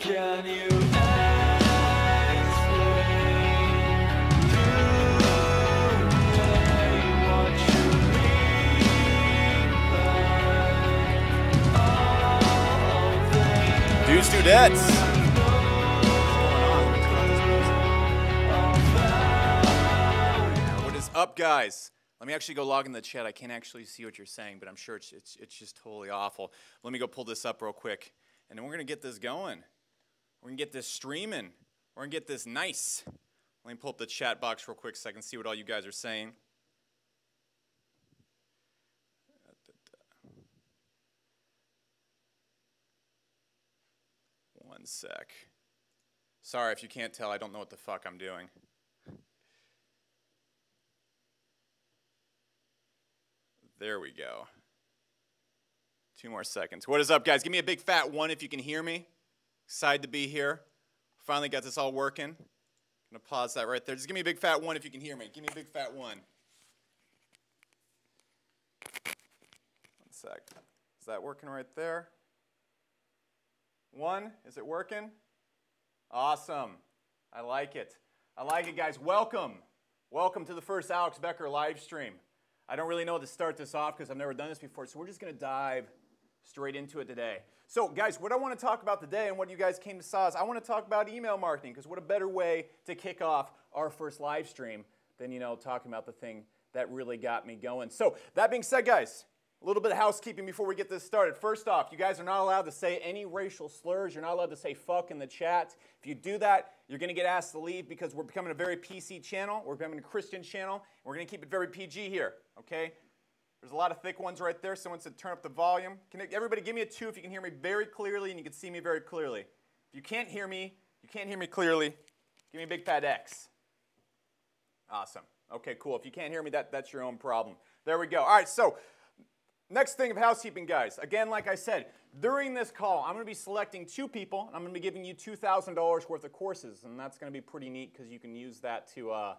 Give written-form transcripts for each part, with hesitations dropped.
Can you explain the way what you mean by all things? Dudes, dudettes. What is up, guys? Let me actually go log in the chat. I can't actually see what you're saying, but I'm sure it's just totally awful. Let me go pull this up real quick, and then we're going to get this going. We're going to get this streaming. We're going to get this nice. Let me pull up the chat box real quick so I can see what all you guys are saying. One sec. Sorry if you can't tell, I don't know what the fuck I'm doing. There we go. 2 more seconds. What is up, guys? Give me a big fat 1 if you can hear me. Excited to be here. Finally got this all working. I'm going to pause that right there. Just give me a big fat 1 if you can hear me. Give me a big fat 1. 1 sec. Is that working right there? 1? Is it working? Awesome. I like it. I like it, guys. Welcome. Welcome to the first Alex Becker live stream. I don't really know how to start this off because I've never done this before, so we're just going to dive straight into it today. So, guys, what I want to talk about today and what you guys came to saw is I want to talk about email marketing, because what a better way to kick off our first live stream than, you know, talking about the thing that really got me going. So, that being said, guys, a little bit of housekeeping before we get this started. First off, you guys are not allowed to say any racial slurs. You're not allowed to say fuck in the chat. If you do that, you're going to get asked to leave, because we're becoming a very PC channel. We're becoming a Christian channel. We're going to keep it very PG here, okay? There's a lot of thick ones right there. Someone said turn up the volume. Everybody give me a 2 if you can hear me very clearly and you can see me very clearly. If you can't hear me clearly, give me a big fat X. Awesome. Okay, cool. If you can't hear me, that's your own problem. There we go. All right, so next thing of housekeeping, guys. Again, like I said, during this call, I'm going to be selecting 2 people, and I'm going to be giving you $2,000 worth of courses, and that's going to be pretty neat because you can use that to, I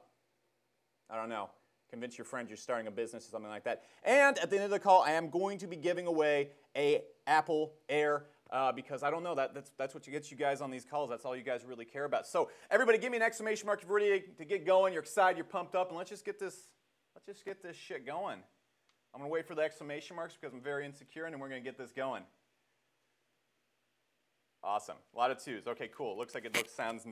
don't know, convince your friends you're starting a business or something like that. And at the end of the call, I am going to be giving away a Apple Air because I don't know, that's what gets you guys on these calls. That's all you guys really care about. So everybody, give me an exclamation mark if you're ready to get going. You're excited, you're pumped up, and let's just get this shit going. I'm going to wait for the exclamation marks because I'm very insecure, and then we're going to get this going. Awesome. A lot of 2s. Okay, cool. Looks like it sounds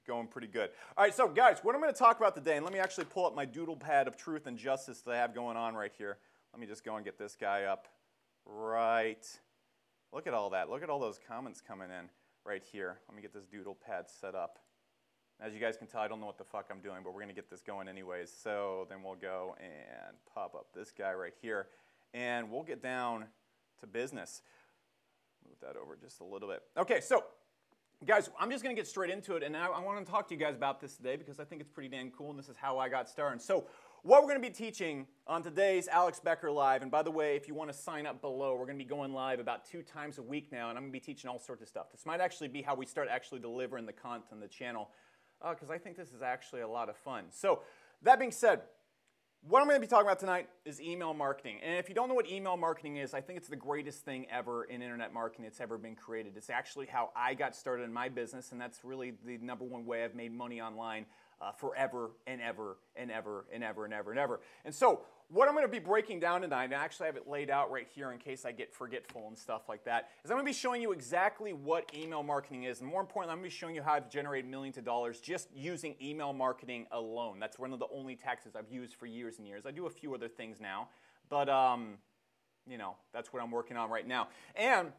going pretty good. All right, so guys, what I'm going to talk about today, and let me actually pull up my doodle pad of truth and justice that I have going on right here. Let me just go and get this guy up right. Look at all that. Look at all those comments coming in right here. Let me get this doodle pad set up. As you guys can tell, I don't know what the fuck I'm doing, but we're going to get this going anyways. So then we'll go and pop up this guy right here, and we'll get down to business. Move that over just a little bit. Okay, so guys, I'm just going to get straight into it, and I want to talk to you guys about this today because I think it's pretty damn cool, and this is how I got started. So what we're going to be teaching on today's Alex Becker Live, and by the way, if you want to sign up below, we're going to be going live about 2 times a week now, and I'm going to be teaching all sorts of stuff. This might actually be how we start actually delivering the content on the channel, because I think this is actually a lot of fun. So that being said, what I'm going to be talking about tonight is email marketing. And if you don't know what email marketing is, I think it's the greatest thing ever in internet marketing that's ever been created. It's actually how I got started in my business, and that's really the #1 way I've made money online forever and ever and ever and ever and ever and ever. And so what I'm going to be breaking down tonight, and I actually have it laid out right here in case I get forgetful and stuff like that, is I'm going to be showing you exactly what email marketing is. And more importantly, I'm going to be showing you how I've generated millions of dollars just using email marketing alone. That's one of the only tactics I've used for years and years. I do a few other things now, but you know, that's what I'm working on right now. And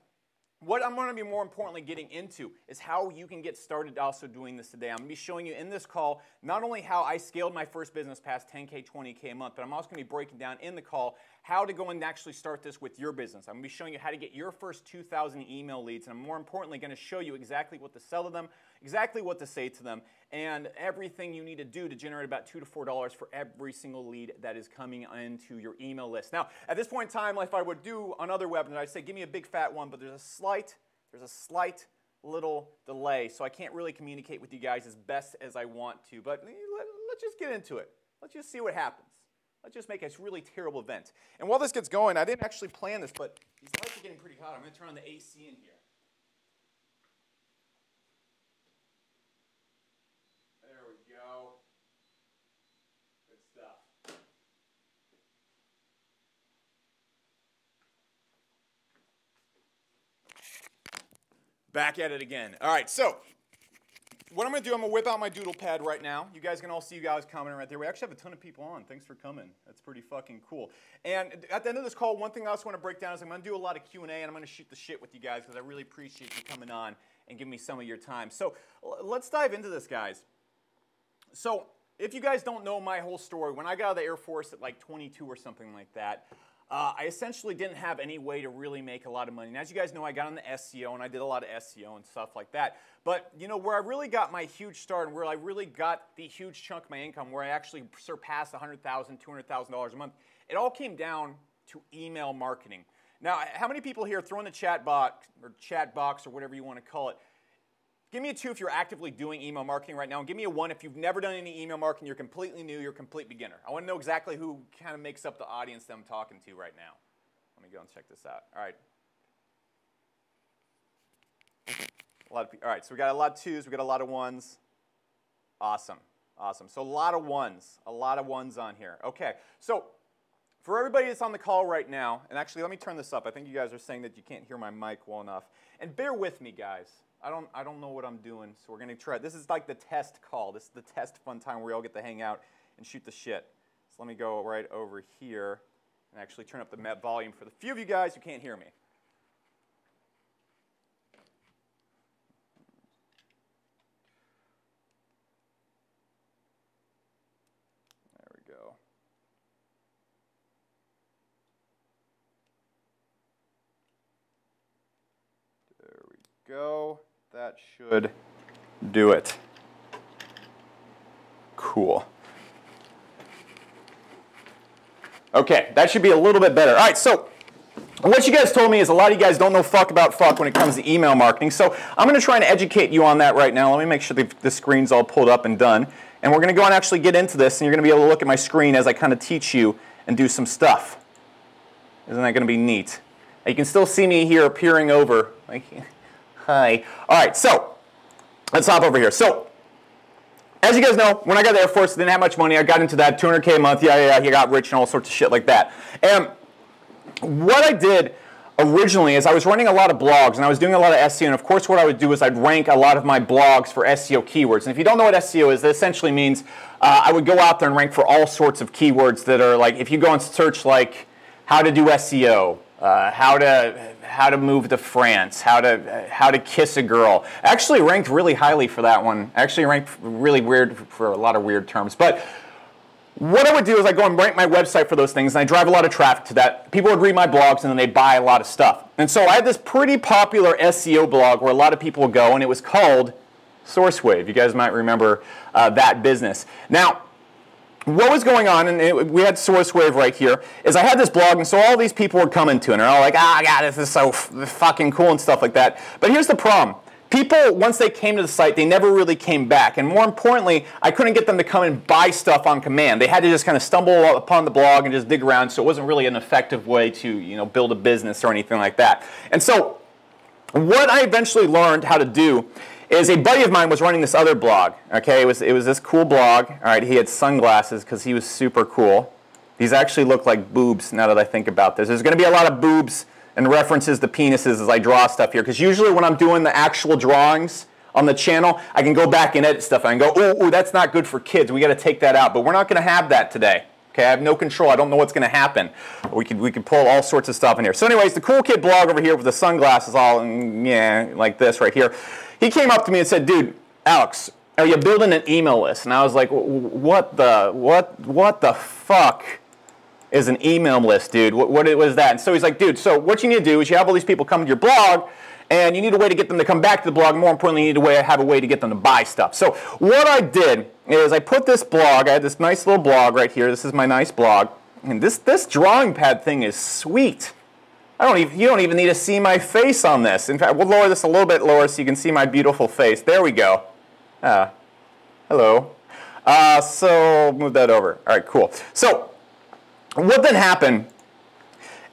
what I'm going to be more importantly getting into is how you can get started also doing this today. I'm going to be showing you in this call not only how I scaled my first business past 10K, 20K a month, but I'm also going to be breaking down in the call how to go and actually start this with your business. I'm going to be showing you how to get your first 2,000 email leads, and I'm more importantly going to show you exactly what to sell to them, exactly what to say to them, and everything you need to do to generate about $2 to $4 for every single lead that is coming into your email list. Now, at this point in time, if I would do another webinar, I'd say give me a big fat 1, but there's a slight little delay, so I can't really communicate with you guys as best as I want to. But let's just get into it. Let's just see what happens. Let's just make a really terrible event. And while this gets going, I didn't actually plan this, but these lights are getting pretty hot. I'm going to turn on the AC in here. Back at it again. All right, so what I'm going to do, I'm going to whip out my doodle pad right now. You guys can all see you guys commenting right there. We actually have a ton of people on. Thanks for coming. That's pretty fucking cool. And at the end of this call, one thing I also want to break down is I'm going to do a lot of Q&A, and I'm going to shoot the shit with you guys because I really appreciate you coming on and giving me some of your time. So let's dive into this, guys. So if you guys don't know my whole story, when I got out of the Air Force at like 22 or something like that, I essentially didn't have any way to really make a lot of money. And as you guys know, I got into SEO, and I did a lot of SEO and stuff like that. But, you know, where I really got my huge start and where I really got the huge chunk of my income, where I actually surpassed $100,000, $200,000 a month, it all came down to email marketing. Now, how many people here, throw in the chat box or whatever you want to call it, give me a 2 if you're actively doing email marketing right now, and give me a 1 if you've never done any email marketing, you're completely new, you're a complete beginner. I want to know exactly who kind of makes up the audience that I'm talking to right now. Let me go and check this out. All right. All right, so we got a lot of 2s, we got a lot of 1s. Awesome, awesome. So a lot of 1s on here. Okay, so for everybody that's on the call right now, and actually let me turn this up. I think you guys are saying that you can't hear my mic well enough. And bear with me, guys. I don't know what I'm doing, so we're going to try. This is like the test call. This is the test fun time where we all get to hang out and shoot the shit. So let me go right over here and actually turn up the volume for the few of you guys who can't hear me. There we go. There we go. That should do it. Cool. Okay, that should be a little bit better. All right, so what you guys told me is a lot of you guys don't know fuck about fuck when it comes to email marketing. So I'm going to try and educate you on that right now. Let me make sure the screen's all pulled up and done. And we're going to go and actually get into this, and you're going to be able to look at my screen as I kind of teach you and do some stuff. Isn't that going to be neat? You can still see me here appearing over. Like, hi. All right, so let's hop over here. So as you guys know, when I got to the Air Force, I didn't have much money. I got into that $200K a month. Yeah, you got rich and all sorts of shit like that. And what I did originally is I was running a lot of blogs, and I was doing a lot of SEO. And of course, what I would do is I'd rank a lot of my blogs for SEO keywords. And if you don't know what SEO is, that essentially means I would go out there and rank for all sorts of keywords that are like, if you go and search like how to do SEO, how to move to France, how to kiss a girl. I actually ranked really highly for that one. I actually ranked really weird for a lot of weird terms. But what I would do is I go and rank my website for those things, and I drive a lot of traffic to that. People would read my blogs, and then they buy a lot of stuff. And so I had this pretty popular SEO blog where a lot of people would go, and it was called SourceWave. You guys might remember that business. Now, what was going on, and we had SourceWave right here, is I had this blog, and so all these people were coming to it, and they're all like, God, this is so fucking cool and stuff like that. But here's the problem. People, once they came to the site, they never really came back. And more importantly, I couldn't get them to come and buy stuff on command. They had to just kind of stumble upon the blog and just dig around, so it wasn't really an effective way to, build a business or anything like that. And so what I eventually learned how to do is a buddy of mine was running this other blog. Okay, it was this cool blog. All right, he had sunglasses because he was super cool. These actually look like boobs now that I think about this. There's going to be a lot of boobs and references to penises as I draw stuff here, because usually when I'm doing the actual drawings on the channel, I can go back and edit stuff, and I can go, ooh, that's not good for kids. We got to take that out. But we're not going to have that today. Okay, I have no control. I don't know what's going to happen. We could pull all sorts of stuff in here. So anyways, the cool kid blog over here with the sunglasses all, like this right here. He came up to me and said, dude, Alex, are you building an email list? And I was like, what the fuck is an email list, dude? What was that? And so he's like, dude, so what you need to do is you have all these people come to your blog, and you need a way to get them to come back to the blog. More importantly, you need to have a way to get them to buy stuff. So what I did is I put this blog, I had this nice little blog right here. This is my nice blog. And this drawing pad thing is sweet. You don't even need to see my face on this. In fact, we'll lower this a little bit lower so you can see my beautiful face. There we go. Hello. So move that over. All right, cool. So what then happened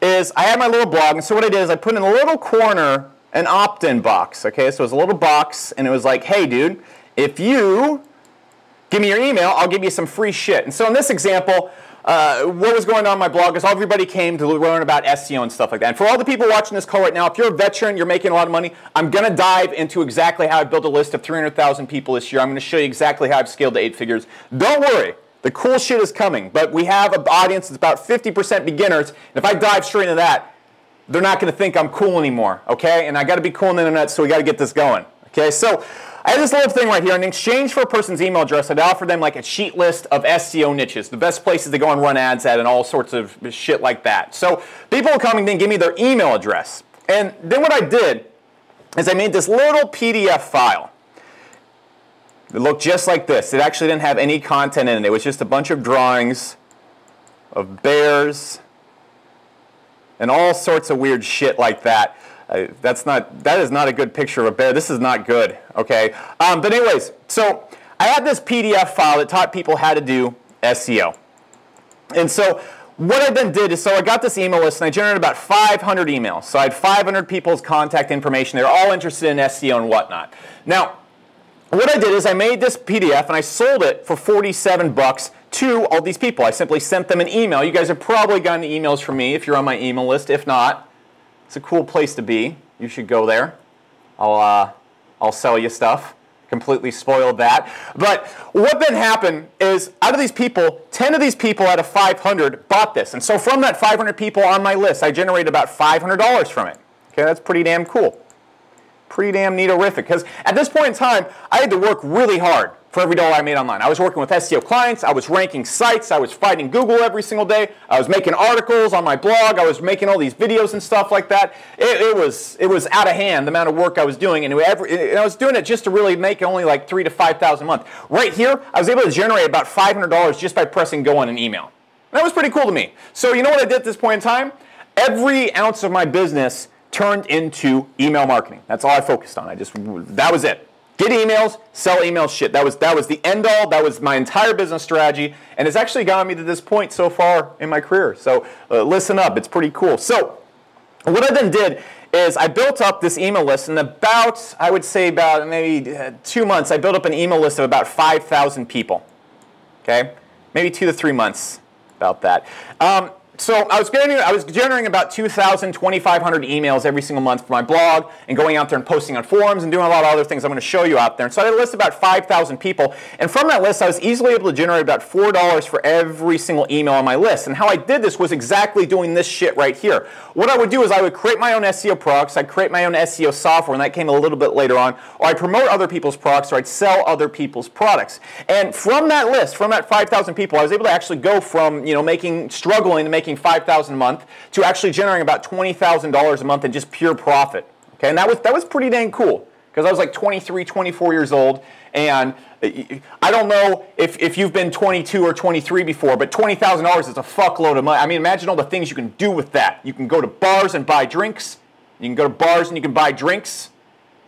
is I had my little blog, and so what I did is I put in a little corner an opt-in box. Okay, so it was a little box, and it was like, hey, dude, if you give me your email, I'll give you some free shit. And so in this example, what was going on my blog is everybody came to learn about SEO and stuff like that. And for all the people watching this call right now, if you're a veteran, you're making a lot of money, I'm going to dive into exactly how I built a list of 300,000 people this year. I'm going to show you exactly how I've scaled to 8 figures. Don't worry. The cool shit is coming. But we have an audience that's about 50% beginners. And if I dive straight into that, they're not going to think I'm cool anymore, okay? And I got to be cool on the internet, so we got to get this going, okay? So I have this little thing right here. In exchange for a person's email address, I'd offer them like a cheat list of SEO niches, the best places to go and run ads at and all sorts of shit like that. So people will come and then give me their email address. And then what I did is I made this little PDF file. It looked just like this. It actually didn't have any content in it. It was just a bunch of drawings of bears and all sorts of weird shit like that. That is not a good picture of a bear. This is not good, okay? But anyways, so I had this PDF file that taught people how to do SEO. And so what I then did is, so I got this email list and I generated about 500 emails. So I had 500 people's contact information. They were all interested in SEO and whatnot. Now, what I did is I made this PDF and I sold it for 47 bucks to all these people. I simply sent them an email. You guys have probably gotten emails from me if you're on my email list. If not, it's a cool place to be. You should go there. I'll sell you stuff. Completely spoiled that. But what then happened is, out of these people, 10 of these people out of 500 bought this. And so from that 500 people on my list, I generated about $500 from it. Okay, that's pretty damn cool. Pretty damn neatorific. Because at this point in time, I had to work really hard for every dollar I made online. I was working with SEO clients, I was ranking sites, I was fighting Google every single day, I was making articles on my blog, I was making all these videos and stuff like that. It was out of hand, the amount of work I was doing, and I was doing it just to really make only like $3,000 to $5,000 a month. Right here, I was able to generate about $500 just by pressing go on an email. And that was pretty cool to me. So you know what I did at this point in time? Every ounce of my business turned into email marketing. That's all I focused on. That was it. Get emails, sell email shit. That was the end all. That was my entire business strategy, and it's actually gotten me to this point so far in my career. So listen up, it's pretty cool. So what I then did is I built up this email list, and I would say about maybe 2 months, I built up an email list of about 5,000 people. Okay, maybe 2 to 3 months about that. So I was generating about 2,000, 2,500 emails every single month for my blog and going out there and posting on forums and doing a lot of other things I'm going to show you out there. And so I had a list of about 5,000 people. And from that list, I was easily able to generate about $4 for every single email on my list. And how I did this was exactly doing this shit right here. What I would do is I would create my own SEO products. I'd create my own SEO software, and that came a little bit later on. Or I'd promote other people's products, or I'd sell other people's products. And from that list, from that 5,000 people, I was able to actually go from struggling to making $5,000 a month to actually generating about $20,000 a month in just pure profit. Okay, and that was pretty dang cool because I was like 23, 24 years old, and I don't know if you've been 22 or 23 before, but $20,000 is a fuckload of money. I mean, imagine all the things you can do with that. You can go to bars and buy drinks. You can go to bars and you can buy drinks.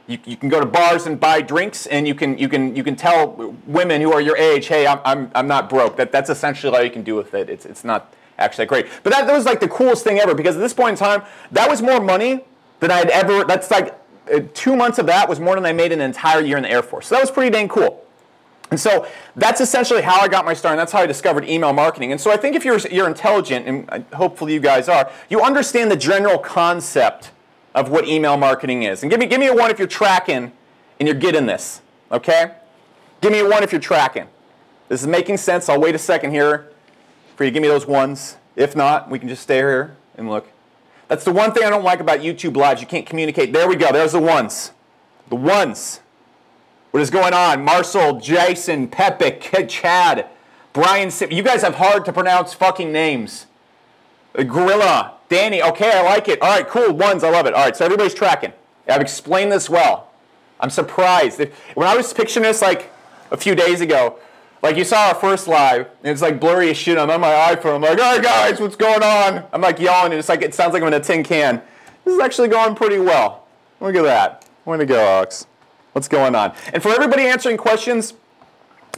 You can go to bars and buy drinks, and you can tell women who are your age, hey, I'm not broke. That's essentially all you can do with it. It's not actually that great. But that was like the coolest thing ever, because at this point in time, that was more money than I'd ever. That's like 2 months of that was more than I made an entire year in the Air Force. So that was pretty dang cool. And so that's essentially how I got my start, and that's how I discovered email marketing. And so I think if you're intelligent, and hopefully you guys are, you understand the general concept of what email marketing is. And give me a 1 if you're tracking and you're getting this, okay? Give me a 1 if you're tracking. This is making sense. I'll wait a second here for you to give me those 1s. If not, we can just stay here and look. That's the one thing I don't like about YouTube Lives. You can't communicate. There we go. There's the 1s. The 1s. What is going on? Marcel, Jason, Pepe, Chad, Brian. You guys have hard to pronounce fucking names. Gorilla. Danny, okay, I like it. All right, cool, 1s, I love it. All right, so everybody's tracking. I've explained this well. I'm surprised. When I was pitching this like a few days ago, like you saw our first live, and it's like blurry as shit. I'm on my iPhone. I'm like, all right, guys, what's going on? I'm like yelling, and it sounds like I'm in a tin can. This is actually going pretty well. Look at that. Way to go, Alex. What's going on? And for everybody answering questions,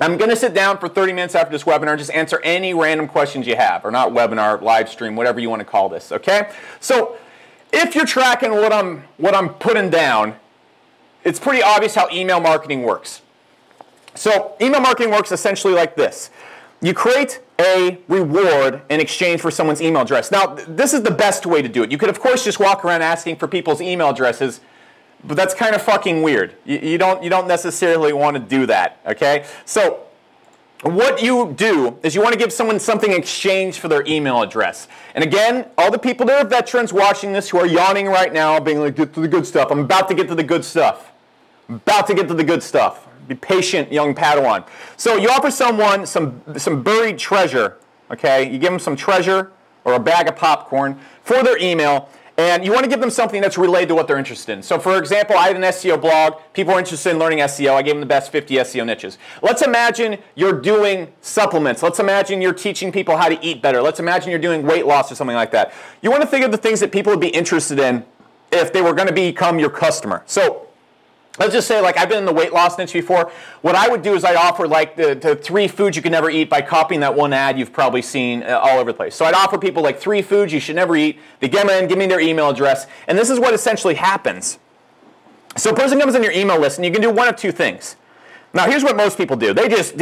I'm going to sit down for 30 minutes after this webinar and just answer any random questions you have, or not webinar, live stream, whatever you want to call this, okay? So if you're tracking what I'm putting down, it's pretty obvious how email marketing works. So email marketing works essentially like this. you create a reward in exchange for someone's email address. Now, this is the best way to do it. You could, of course, just walk around asking for people's email addresses, but that's kind of fucking weird. You don't necessarily want to do that, okay? So what you do is you want to give someone something in exchange for their email address. And again, all the people that are veterans watching this who are yawning right now, being like, get to the good stuff. I'm about to get to the good stuff. I'm about to get to the good stuff. Be patient, young Padawan. So you offer someone some buried treasure, okay? You give them some treasure or a bag of popcorn for their email, and you want to give them something that's related to what they're interested in. So for example, I had an SEO blog. People are interested in learning SEO. I gave them the best 50 SEO niches. Let's imagine you're doing supplements. Let's imagine you're teaching people how to eat better. Let's imagine you're doing weight loss or something like that. You want to think of the things that people would be interested in if they were going to become your customer. So let's just say, like, I've been in the weight loss niche before. What I would do is I'd offer, like, the 3 foods you can never eat by copying that one ad you've probably seen all over the place. So I'd offer people, like, 3 foods you should never eat. They get in, give me their email address. And this is what essentially happens. So a person comes in your email list, and you can do one of 2 things. Now, here's what most people do. They just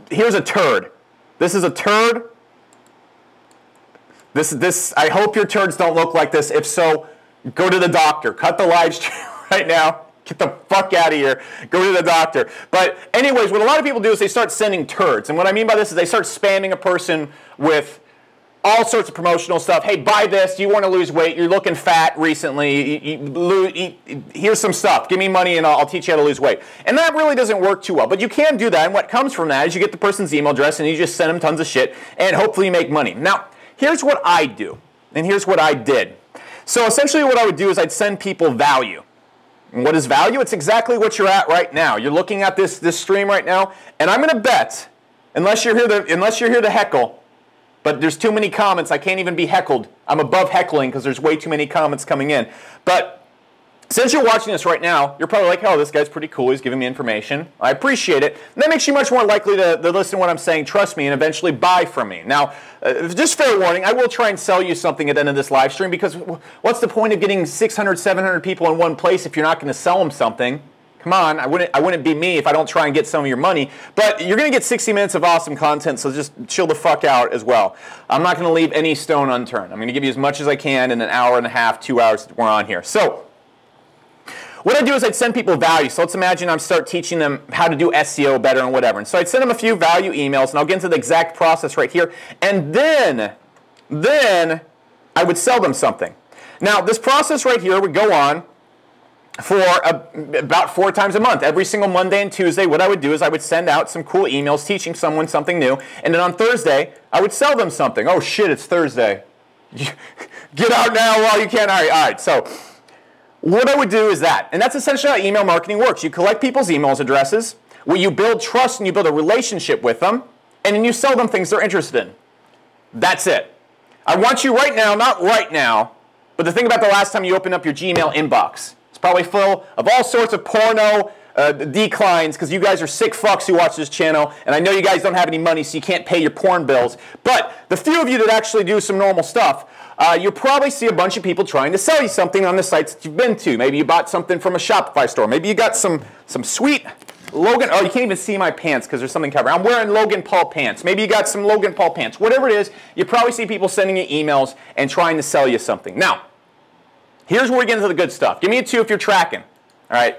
here's a turd. This is a turd. I hope your turds don't look like this. If so, go to the doctor. Cut the live stream right now. Get the fuck out of here. Go to the doctor. But anyways, what a lot of people do is they start sending turds. And what I mean by this is they start spamming a person with all sorts of promotional stuff. Hey, buy this. You want to lose weight. You're looking fat recently. Here's some stuff. Give me money and I'll teach you how to lose weight. And that really doesn't work too well. But you can do that. And what comes from that is you get the person's email address and you just send them tons of shit and hopefully you make money. Now, here's what I do. And here's what I did. So essentially what I would do is I'd send people value. And what is value? It's exactly what you're at right now. You're looking at this stream right now, and I'm going to bet, unless you're here to heckle, but there's too many comments, I can't even be heckled. I'm above heckling because there's way too many comments coming in. But since you're watching this right now, you're probably like, oh, this guy's pretty cool. He's giving me information. I appreciate it. And that makes you much more likely to listen to what I'm saying, trust me, and eventually buy from me. Now, just fair warning, I will try and sell you something at the end of this live stream because what's the point of getting 600, 700 people in one place if you're not going to sell them something? Come on, I wouldn't be me if I don't try and get some of your money. But you're going to get 60 minutes of awesome content, so just chill the fuck out as well. I'm not going to leave any stone unturned. I'm going to give you as much as I can in an hour and a half, 2 hours that we're on here. So what I do is I'd send people value. So let's imagine I start teaching them how to do SEO better and whatever. And so I'd send them a few value emails, and I'll get into the exact process right here. And then I would sell them something. Now, this process right here would go on for about 4 times a month. Every single Monday and Tuesday, what I would do is I would send out some cool emails teaching someone something new. And then on Thursday, I would sell them something. Oh, shit, it's Thursday. Get out now while you can. All right. So what I would do is that. And that's essentially how email marketing works. You collect people's email addresses, where you build trust and you build a relationship with them, and then you sell them things they're interested in. That's it. I want you right now, not right now, but to think about the last time you opened up your Gmail inbox. It's probably full of all sorts of porno declines because you guys are sick fucks who watch this channel, and I know you guys don't have any money, so you can't pay your porn bills. But the few of you that actually do some normal stuff, you'll probably see a bunch of people trying to sell you something on the sites that you've been to. Maybe you bought something from a Shopify store. Maybe you got some sweet Logan. Oh, you can't even see my pants because there's something covered. I'm wearing Logan Paul pants. Maybe you got some Logan Paul pants. Whatever it is, you probably see people sending you emails and trying to sell you something. Now, here's where we get into the good stuff. Give me a 2 if you're tracking. All right.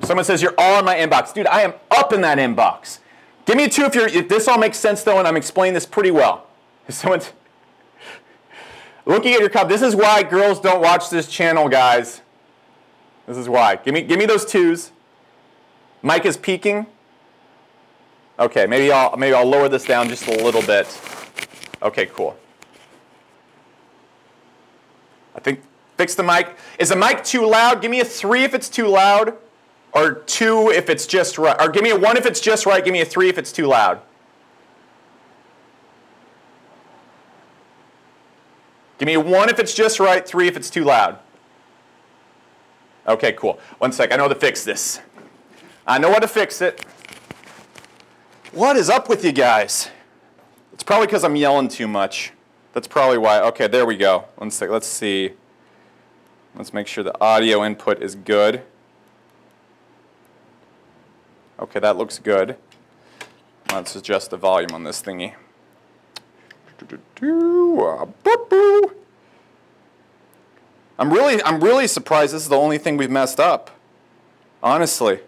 Someone says you're all in my inbox. Dude, I am up in that inbox. Give me a 2 if this all makes sense, though, and I'm explaining this pretty well. If someone's looking at your cup, this is why girls don't watch this channel, guys. This is why. Give me those 2s. Mike is peaking. Okay, maybe I'll lower this down just a little bit. Okay, cool. I think fix the mic. Is the mic too loud? Give me a 3 if it's too loud, or 2 if it's just right. Or give me a 1 if it's just right. Give me a 3 if it's too loud. Give me a 1 if it's just right, 3 if it's too loud. Okay, cool. 1 sec. I know how to fix this. I know how to fix it. What is up with you guys? It's probably because I'm yelling too much. That's probably why. Okay, there we go. 1 sec. Let's see. Let's make sure the audio input is good. Okay, that looks good. Let's adjust the volume on this thingy. I'm really surprised this is the only thing we've messed up. Honestly.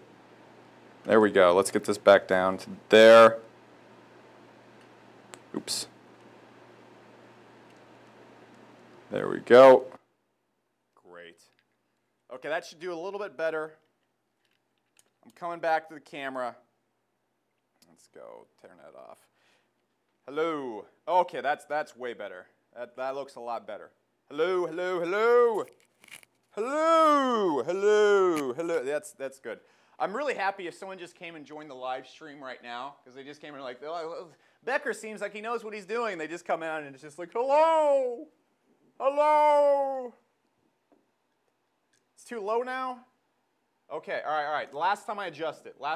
There we go. Let's get this back down to there. Oops. There we go. Great. Okay, that should do a little bit better. I'm coming back to the camera. Let's go. Turn that off. Hello. Okay, that's way better. That looks a lot better. Hello, hello, hello. Hello, hello, hello. That's good. I'm really happy if someone just came and joined the live stream right now, because they just came and like, oh, Becker seems like he knows what he's doing. They just come out and it's just like, hello, hello. It's too low now? Okay, all right. Last time I adjust it, we're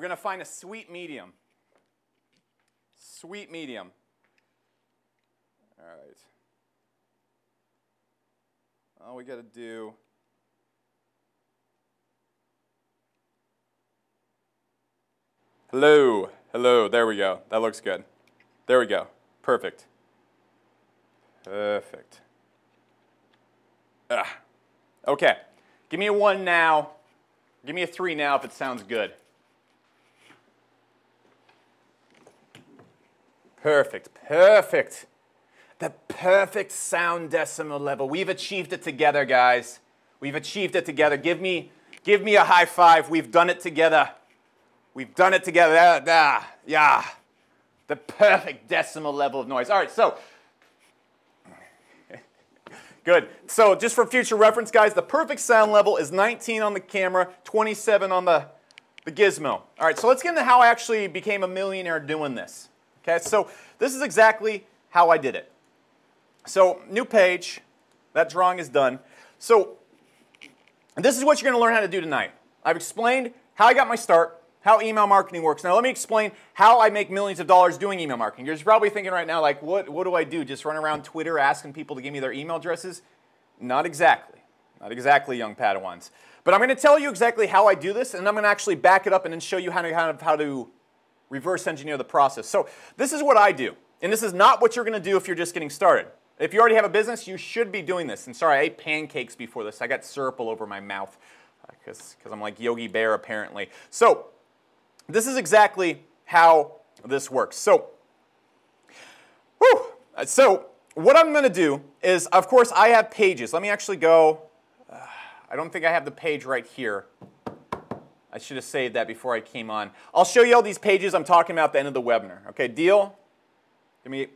going to find a sweet medium. Sweet medium. All right. All we got to do. Hello. Hello. There we go. That looks good. There we go. Perfect. Perfect. Okay. Give me a 1 now. Give me a 3 now if it sounds good. Perfect. Perfect. The perfect sound decimal level. We've achieved it together, guys. We've achieved it together. Give me a high five. We've done it together. We've done it together. Yeah. The perfect decimal level of noise. All right, so. Good. So just for future reference, guys, the perfect sound level is 19 on the camera, 27 on the gizmo. All right, so let's get into how I actually became a millionaire doing this. Okay, so this is exactly how I did it. So new page. That drawing is done. So this is what you're going to learn how to do tonight. I've explained how I got my start, how email marketing works. Now let me explain how I make millions of dollars doing email marketing. You're probably thinking right now, like, what do I do? Just run around Twitter asking people to give me their email addresses? Not exactly. Not exactly, young Padawans. But I'm going to tell you exactly how I do this, and I'm going to actually back it up and then show you how to reverse engineer the process. So this is what I do. And this is not what you're going to do if you're just getting started. If you already have a business, you should be doing this. And sorry, I ate pancakes before this. I got syrup all over my mouth because I'm like Yogi Bear, apparently. So this is exactly how this works. So what I'm going to do is, of course, I have pages. Let me actually go. I don't think I have the page right here. I should have saved that before I came on. I'll show you all these pages I'm talking about at the end of the webinar. Okay, deal? Give me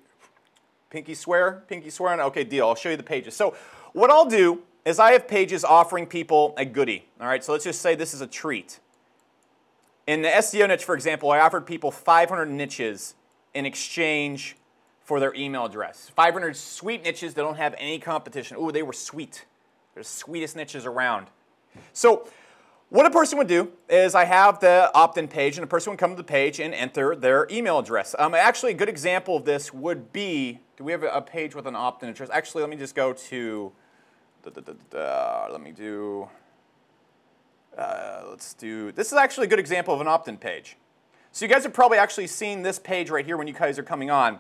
pinky swear? Pinky swear? Okay, deal. I'll show you the pages. So what I'll do is I have pages offering people a goodie. All right, so let's just say this is a treat. In the SEO niche, for example, I offered people 500 niches in exchange for their email address. 500 sweet niches that don't have any competition. Ooh, they were sweet. They're the sweetest niches around. So what a person would do is I have the opt-in page, and a person would come to the page and enter their email address. Actually, a good example of this would be, do we have a page with an opt-in address? Actually, let me just go to, let's do, this is actually a good example of an opt-in page. So you guys have probably actually seen this page right here when you guys are coming on.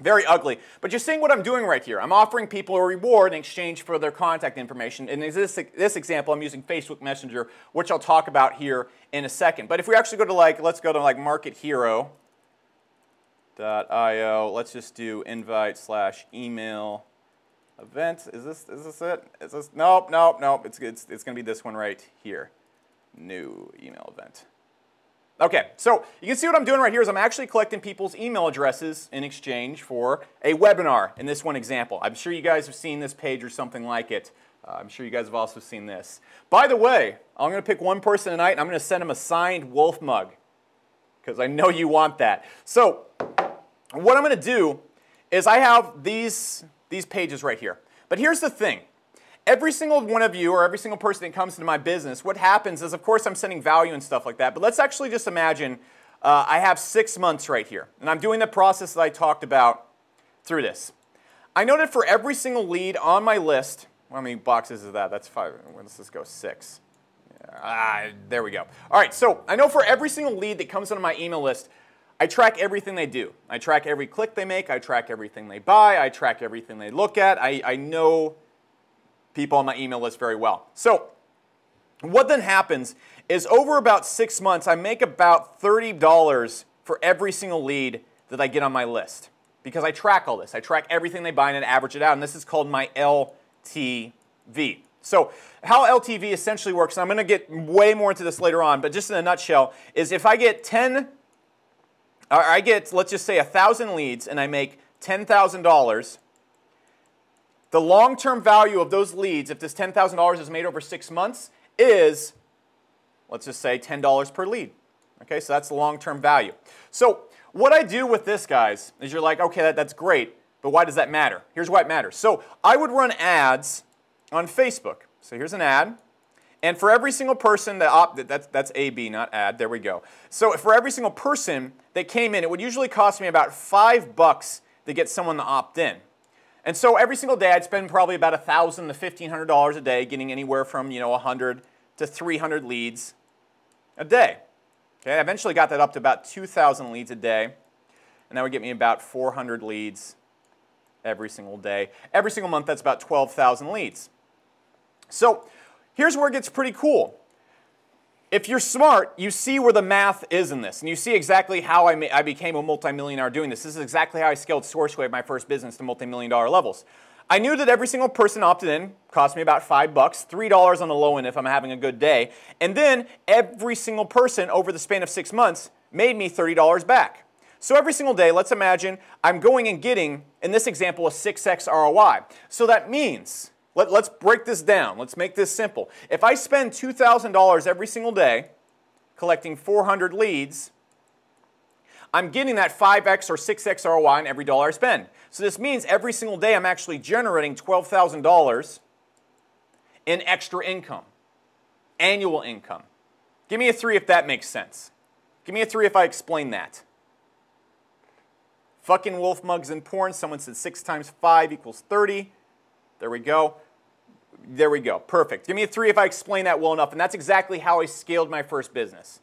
Very ugly. But you're seeing what I'm doing right here. I'm offering people a reward in exchange for their contact information. In this example, I'm using Facebook Messenger, which I'll talk about here in a second. But if we actually go to let's go to markethero.io. Let's just do invite/email event. Is this it? Is this? Nope. It's going to be this one right here. New email event. Okay, so you can see what I'm doing right here is I'm actually collecting people's email addresses in exchange for a webinar in this one example. I'm sure you guys have seen this page or something like it. I'm sure you guys have also seen this. By the way, I'm going to pick one person tonight and I'm going to send him a signed wolf mug because I know you want that. So what I'm going to do is I have these pages right here. But here's the thing. Every single one of you or every single person that comes into my business, what happens is, of course, I'm sending value and stuff like that. But let's actually just imagine I have 6 months right here. And I'm doing the process that I talked about through this. I know that for every single lead on my list, how many boxes is that? That's 5. Let's just go 6. There we go. All right, so I know for every single lead that comes onto my email list, I track everything they do. I track every click they make. I track everything they buy. I track everything they look at. I know people on my email list very well. So what then happens is over about 6 months, I make about $30 for every single lead that I get on my list because I track all this. I track everything they buy and average it out, and this is called my LTV. So how LTV essentially works, and I'm going to get way more into this later on, but just in a nutshell, is if I get let's just say 1,000 leads and I make $10,000, the long-term value of those leads, if this $10,000 is made over 6 months, is, let's just say, $10 per lead. Okay, so that's the long-term value. So what I do with this, guys, is you're like, okay, that's great, but why does that matter? Here's why it matters. So I would run ads on Facebook. So here's an ad. And for every single person that's AB, not ad, there we go. So for every single person that came in, it would usually cost me about $5 to get someone to opt in. And so every single day I'd spend probably about $1,000 to $1,500 a day getting anywhere from 100 to 300 leads a day. Okay, I eventually got that up to about 2,000 leads a day. And that would get me about 400 leads every single day. Every single month that's about 12,000 leads. So here's where it gets pretty cool. If you're smart, you see where the math is in this, and you see exactly how I became a multimillionaire doing this. This is exactly how I scaled SourceWave, my first business, to multimillion-dollar levels. I knew that every single person opted in cost me about $5, $3 on the low end if I'm having a good day, and then every single person over the span of 6 months made me $30 back. So every single day, let's imagine I'm going and getting, in this example, a 6x ROI. So that means, let's break this down. Let's make this simple. If I spend $2,000 every single day collecting 400 leads, I'm getting that 5x or 6x ROI on every dollar I spend. So this means every single day I'm actually generating $12,000 in extra income, annual income. Give me a 3 if that makes sense. Give me a 3 if I explain that. Fucking wolf mugs and porn. Someone said 6 times 5 equals 30. There we go. There we go. Perfect. Give me a 3 if I explain that well enough. And that's exactly how I scaled my first business.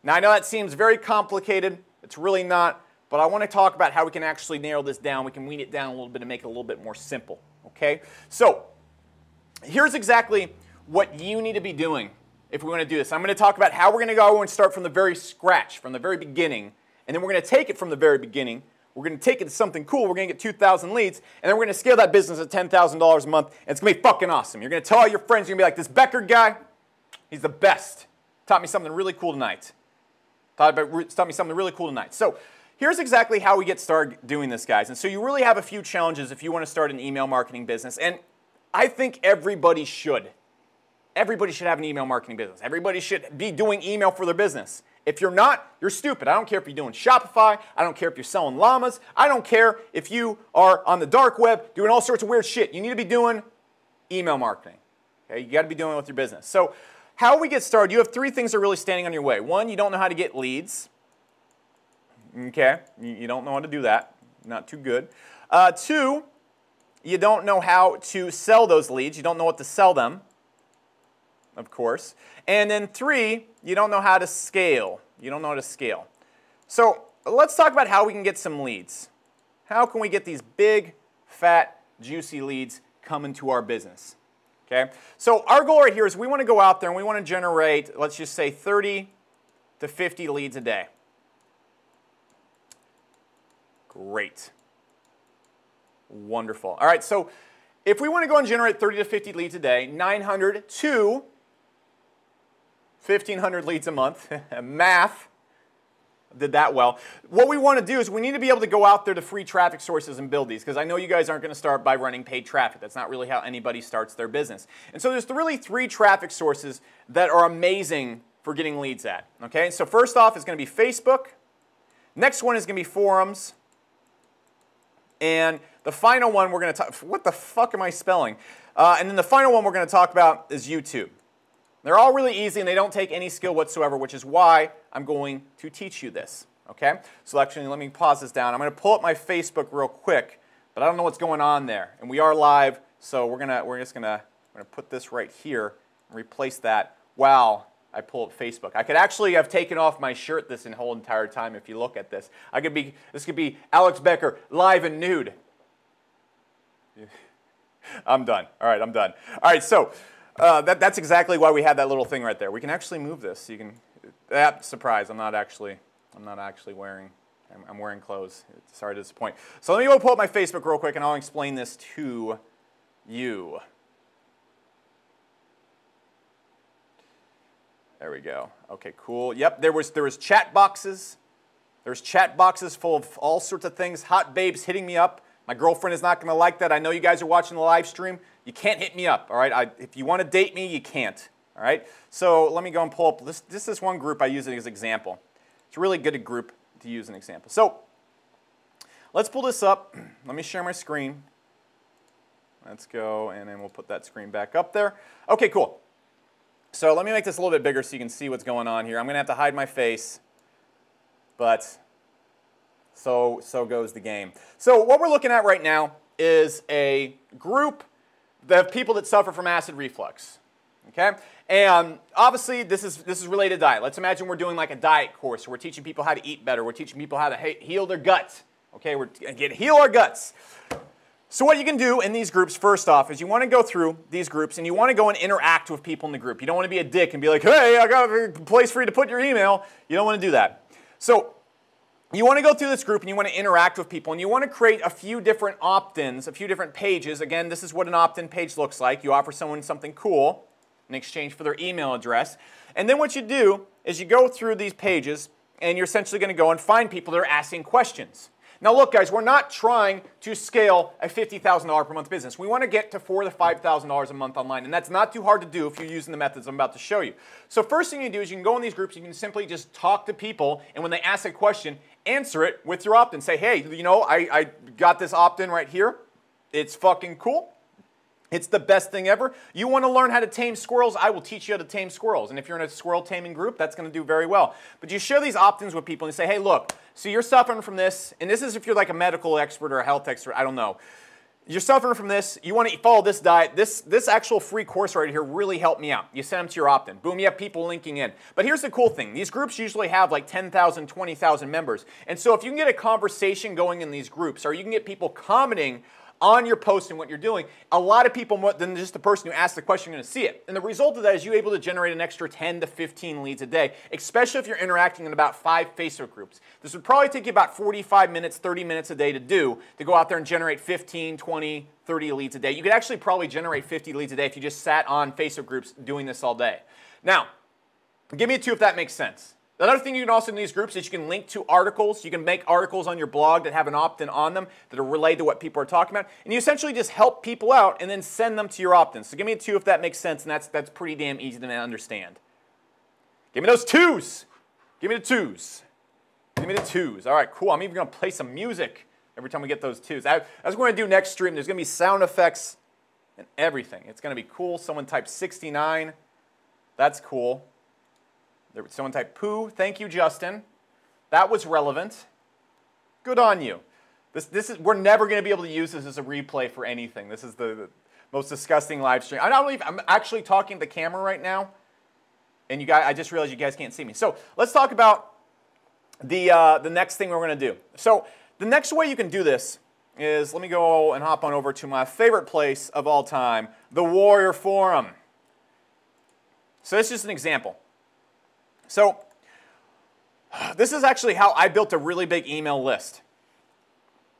Now, I know that seems very complicated. It's really not. But I want to talk about how we can actually narrow this down. We can wean it down a little bit and make it a little bit more simple. Okay? So, here's exactly what you need to be doing if we want to do this. I'm going to talk about how we're going to go and start from the very scratch, from the very beginning. And then we're going to take it from the very beginning. We're going to take it to something cool. We're going to get 2,000 leads, and then we're going to scale that business at $10,000 a month, and it's going to be fucking awesome. You're going to tell all your friends, you're going to be like, this Becker guy, he's the best. Taught me something really cool tonight. Taught me something really cool tonight. So here's exactly how we get started doing this, guys. And so you really have a few challenges if you want to start an email marketing business, and I think everybody should. Everybody should have an email marketing business. Everybody should be doing email for their business. If you're not, you're stupid. I don't care if you're doing Shopify. I don't care if you're selling llamas. I don't care if you are on the dark web doing all sorts of weird shit. You need to be doing email marketing. Okay? You got to be doing it with your business. So how we get started, you have 3 things that are really standing on your way. 1, you don't know how to get leads. Okay? You don't know how to do that. Not too good. 2, you don't know how to sell those leads. You don't know what to sell them, of course. And then 3, you don't know how to scale. You don't know how to scale. So let's talk about how we can get some leads. How can we get these big, fat, juicy leads coming to our business? Okay? So our goal right here is we want to go out there and we want to generate, let's just say, 30 to 50 leads a day. Great. Wonderful. All right, so if we want to go and generate 30 to 50 leads a day, 900 to 1,500 leads a month. Math did that well. What we want to do is we need to be able to go out there to free traffic sources and build these, because I know you guys aren't going to start by running paid traffic. That's not really how anybody starts their business. And so there's really 3 traffic sources that are amazing for getting leads at. Okay, so first off is going to be Facebook. Next one is going to be forums. And the final one we're going to talk, what the fuck am I spelling? And then the final one we're going to talk about is YouTube. They're all really easy and they don't take any skill whatsoever, which is why I'm going to teach you this. Okay? So actually, let me pause this down. I'm going to pull up my Facebook real quick, but I don't know what's going on there. And we are live, so we're just gonna put this right here and replace that while I pull up Facebook. I could actually have taken off my shirt this whole entire time if you look at this. This could be Alex Becker live and nude. I'm done. All right, I'm done. All right, so that's exactly why we had that little thing right there. We can actually move this. You can. Surprise! I'm not actually wearing. I'm wearing clothes. Sorry to disappoint. So let me go pull up my Facebook real quick, and I'll explain this to you. There we go. Okay, cool. Yep, there was chat boxes. There's chat boxes full of all sorts of things. Hot babes hitting me up. My girlfriend is not going to like that. I know you guys are watching the live stream. You can't hit me up, all right? If you want to date me, you can't, all right? So let me go and pull up this one group I use it as an example. It's a really good group to use an example. So let's pull this up. Let me share my screen. Let's go, and then we'll put that screen back up there. Okay, cool. So let me make this a little bit bigger so you can see what's going on here. I'm going to have to hide my face, but so goes the game. So what we're looking at right now is a group of people that suffer from acid reflux. Okay? And obviously this is related to diet. Let's imagine we're doing like a diet course. We're teaching people how to eat better. We're teaching people how to heal their guts. Okay? We're going to heal our guts. So what you can do in these groups, first off, is you want to go through these groups and you want to go and interact with people in the group. You don't want to be a dick and be like, hey, I got a place for you to put your email. You don't want to do that. So you want to go through this group and you want to interact with people and you want to create a few different opt-ins, a few different pages. Again, this is what an opt-in page looks like. You offer someone something cool in exchange for their email address. And then what you do is you go through these pages and you're essentially going to go and find people that are asking questions. Now look, guys, we're not trying to scale a $50,000 per month business. We want to get to $4,000 to $5,000 a month online, and that's not too hard to do if you're using the methods I'm about to show you. So first thing you do is you can go in these groups, you can simply just talk to people, and when they ask a question, answer it with your opt-in. Say, hey, you know, I got this opt-in right here. It's fucking cool. It's the best thing ever. You want to learn how to tame squirrels? I will teach you how to tame squirrels. And if you're in a squirrel taming group, that's going to do very well. But you share these opt-ins with people and say, hey, look, so you're suffering from this. And this is if you're like a medical expert or a health expert. I don't know. You're suffering from this. You want to follow this diet. This actual free course right here really helped me out. You send them to your opt-in. Boom, you have people linking in. But here's the cool thing. These groups usually have like 10,000, 20,000 members. And so if you can get a conversation going in these groups, or you can get people commenting on your post and what you're doing, a lot of people more than just the person who asked the question are going to see it. And the result of that is you're able to generate an extra 10 to 15 leads a day, especially if you're interacting in about 5 Facebook groups. This would probably take you about 45 minutes, 30 minutes a day to go out there and generate 15, 20, 30 leads a day. You could actually probably generate 50 leads a day if you just sat on Facebook groups doing this all day. Now, give me a 2 if that makes sense. Another thing you can also do in these groups is you can link to articles. You can make articles on your blog that have an opt-in on them that are related to what people are talking about. And you essentially just help people out and then send them to your opt-ins. So give me a 2 if that makes sense, and that's pretty damn easy to understand. Give me those 2s. Give me the 2s. Give me the 2s. All right, cool. I'm even going to play some music every time we get those 2s. That's what we're going to do next stream. There's going to be sound effects and everything. It's going to be cool. Someone typed 69. That's cool. Someone typed poo. Thank you, Justin. That was relevant. Good on you. We're never going to be able to use this as a replay for anything. This is the most disgusting live stream. I'm actually talking to the camera right now, and you guys, I just realized you guys can't see me. So let's talk about the next thing we're going to do. So the next way you can do this is, let me go and hop on over to my favorite place of all time, the Warrior Forum. So this is just an example. So this is actually how I built a really big email list.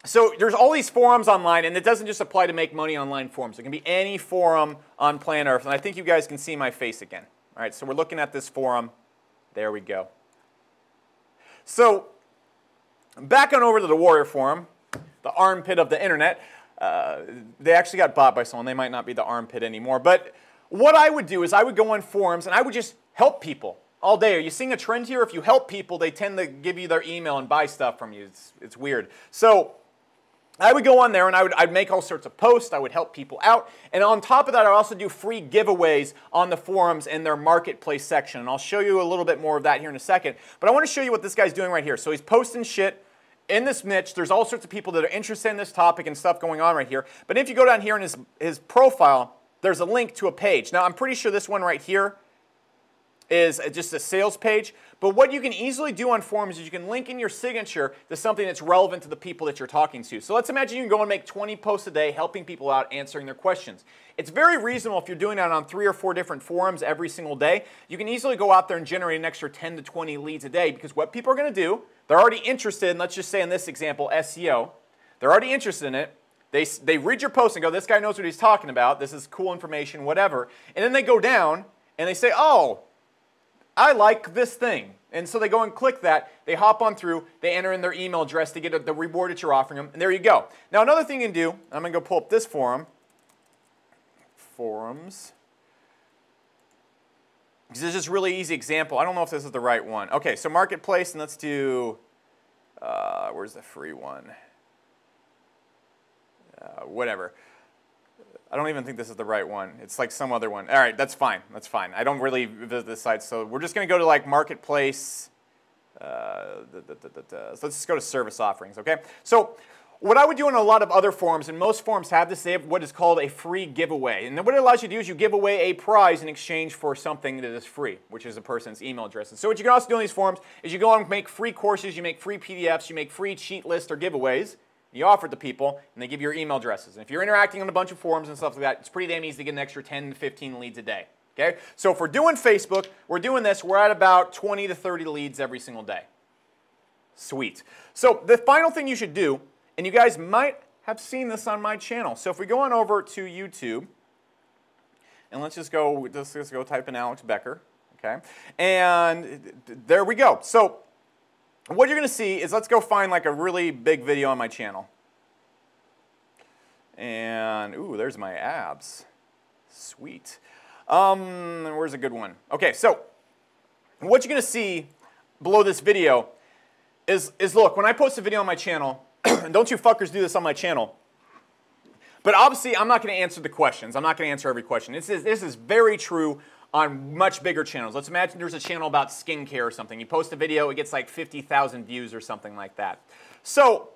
So there's all these forums online, and it doesn't just apply to make money online forums. It can be any forum on planet Earth, and I think you guys can see my face again. All right, so we're looking at this forum. There we go. So back on over to the Warrior Forum, the armpit of the internet. They actually got bought by someone. They might not be the armpit anymore. But what I would do is I would go on forums, and I would just help people all day. Are you seeing a trend here? If you help people, they tend to give you their email and buy stuff from you. It's weird. So I would go on there and I'd make all sorts of posts. I would help people out. And on top of that, I also do free giveaways on the forums in their marketplace section. And I'll show you a little bit more of that here in a second. But I want to show you what this guy's doing right here. So he's posting shit in this niche. There's all sorts of people that are interested in this topic and stuff going on right here. But if you go down here in his profile, there's a link to a page. Now, I'm pretty sure this one right here is just a sales page. But what you can easily do on forums is you can link in your signature to something that's relevant to the people that you're talking to. So let's imagine you can go and make 20 posts a day helping people out, answering their questions. It's very reasonable if you're doing that on 3 or 4 different forums every single day. You can easily go out there and generate an extra 10 to 20 leads a day, because what people are going to do, they're already interested in, let's just say in this example, SEO. They're already interested in it. They read your post and go, this guy knows what he's talking about. This is cool information, whatever. And then they go down and they say, oh, I like this thing. And so they go and click that, they hop on through, they enter in their email address to get the reward that you're offering them, and there you go. Now another thing you can do, I'm going to go pull up this forum, forums, because this is just a really easy example. I don't know if this is the right one. Okay, so marketplace, and let's do, where's the free one? Whatever. I don't even think this is the right one. It's like some other one. All right, that's fine. That's fine. I don't really visit this site, so we're just going to go to like marketplace. So let's just go to service offerings, okay? So what I would do in a lot of other forums, and most forums have this, they have what is called a free giveaway. And what it allows you to do is you give away a prize in exchange for something that is free, which is a person's email address. And so what you can also do in these forums is you go and make free courses, you make free PDFs, you make free cheat lists or giveaways. You offer it to people, and they give you your email addresses. And if you're interacting on a bunch of forums and stuff like that, it's pretty damn easy to get an extra 10 to 15 leads a day. Okay? So if we're doing Facebook, we're doing this, we're at about 20 to 30 leads every single day. Sweet. So the final thing you should do, and you guys might have seen this on my channel. So if we go on over to YouTube, and let's just go type in Alex Becker. Okay? And there we go. So what you're going to see is, let's go find like a really big video on my channel. And, ooh, there's my abs. Sweet. Where's a good one? Okay, so what you're going to see below this video is look, when I post a video on my channel, and don't you fuckers do this on my channel, but obviously I'm not going to answer the questions. I'm not going to answer every question. This is very true on much bigger channels. Let's imagine there's a channel about skincare or something. You post a video, it gets like 50,000 views or something like that. So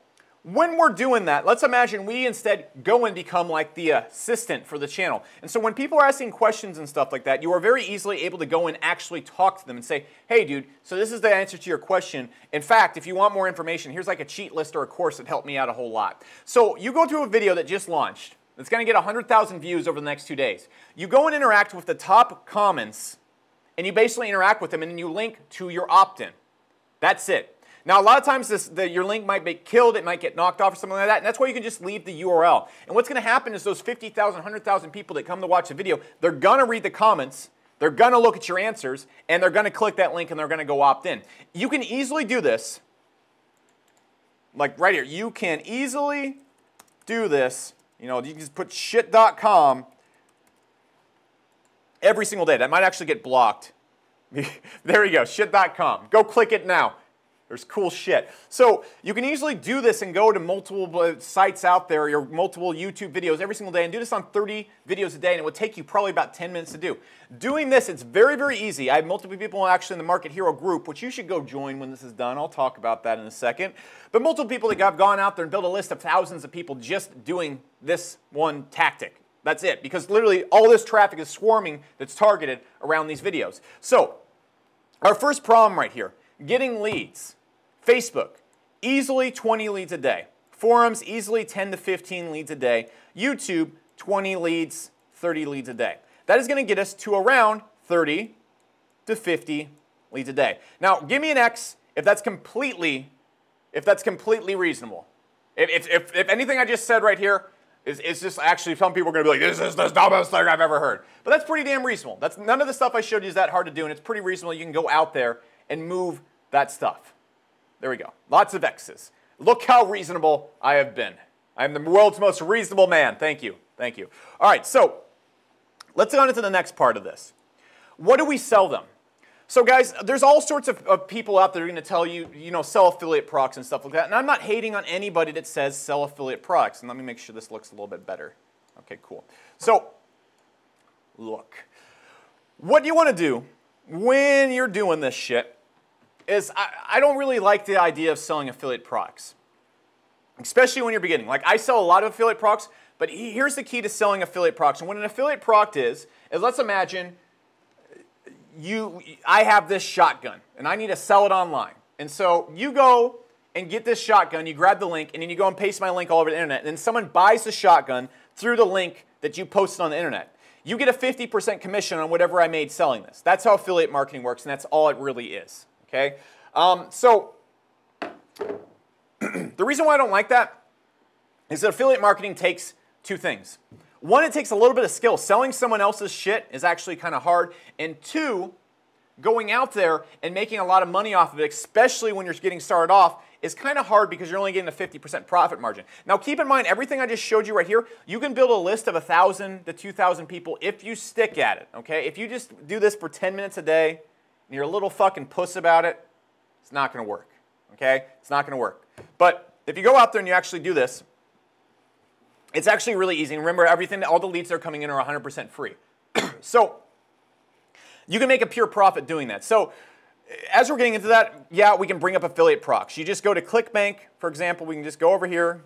when we're doing that, let's imagine we instead go and become like the assistant for the channel. And so when people are asking questions and stuff like that, you are very easily able to go and actually talk to them and say, hey dude, so this is the answer to your question. In fact, if you want more information, here's like a cheat list or a course that helped me out a whole lot. So you go to a video that just launched. It's going to get 100,000 views over the next 2 days. You go and interact with the top comments, and you basically interact with them, and then you link to your opt-in. That's it. Now, a lot of times your link might be killed, it might get knocked off or something like that, and that's why you can just leave the URL. And what's going to happen is those 50,000, 100,000 people that come to watch the video, they're going to read the comments, they're going to look at your answers, and they're going to click that link, and they're going to go opt in. You can easily do this, like right here. You can easily do this. You know, you can just put shit.com every single day. That might actually get blocked. There you go, shit.com. Go click it now. There's cool shit. So you can easily do this and go to multiple sites out there, or multiple YouTube videos every single day, and do this on 30 videos a day, and it would take you probably about 10 minutes to do. Doing this, it's very, very easy. I have multiple people actually in the Market Hero group, which you should go join when this is done. I'll talk about that in a second. But multiple people that have gone out there and built a list of thousands of people just doing this one tactic. That's it, because literally all this traffic is swarming that's targeted around these videos. So our first problem right here, getting leads. Facebook, easily 20 leads a day. Forums, easily 10 to 15 leads a day. YouTube, 20 leads, 30 leads a day. That is going to get us to around 30 to 50 leads a day. Now, give me an X if that's completely reasonable. If anything I just said right here is just actually, some people are going to be like, this is the dumbest thing I've ever heard. But that's pretty damn reasonable. None of the stuff I showed you is that hard to do, and it's pretty reasonable. You can go out there and move that stuff. There we go. Lots of X's. Look how reasonable I have been. I am the world's most reasonable man. Thank you. Thank you. All right, so let's go on to the next part of this. What do we sell them? So guys, there's all sorts of people out there who are going to tell you, sell affiliate products and stuff like that. And I'm not hating on anybody that says sell affiliate products. And let me make sure this looks a little bit better. Okay, cool. So, look. What you want to do when you're doing this shit is I don't really like the idea of selling affiliate products, especially when you're beginning. Like, I sell a lot of affiliate products, but here's the key to selling affiliate products. And what an affiliate product is let's imagine I have this shotgun, and I need to sell it online. And so you go and get this shotgun, you grab the link, and then you go and paste my link all over the internet. And then someone buys the shotgun through the link that you posted on the internet. You get a 50% commission on whatever I made selling this. That's how affiliate marketing works, and that's all it really is. Okay? So the reason why I don't like that is that affiliate marketing takes two things. One, it takes a little bit of skill. Selling someone else's shit is actually kind of hard. And two, going out there and making a lot of money off of it, especially when you're getting started off, is kind of hard because you're only getting a 50% profit margin. Now keep in mind, everything I just showed you right here, you can build a list of 1,000 to 2,000 people if you stick at it, okay? If you just do this for 10 minutes a day and you're a little fucking puss about it, it's not going to work, okay? It's not going to work. But if you go out there and you actually do this, it's actually really easy. And remember, all the leads that are coming in are 100% free. So you can make a pure profit doing that. So as we're getting into that, yeah, we can bring up affiliate procs. You just go to ClickBank, for example. We can just go over here,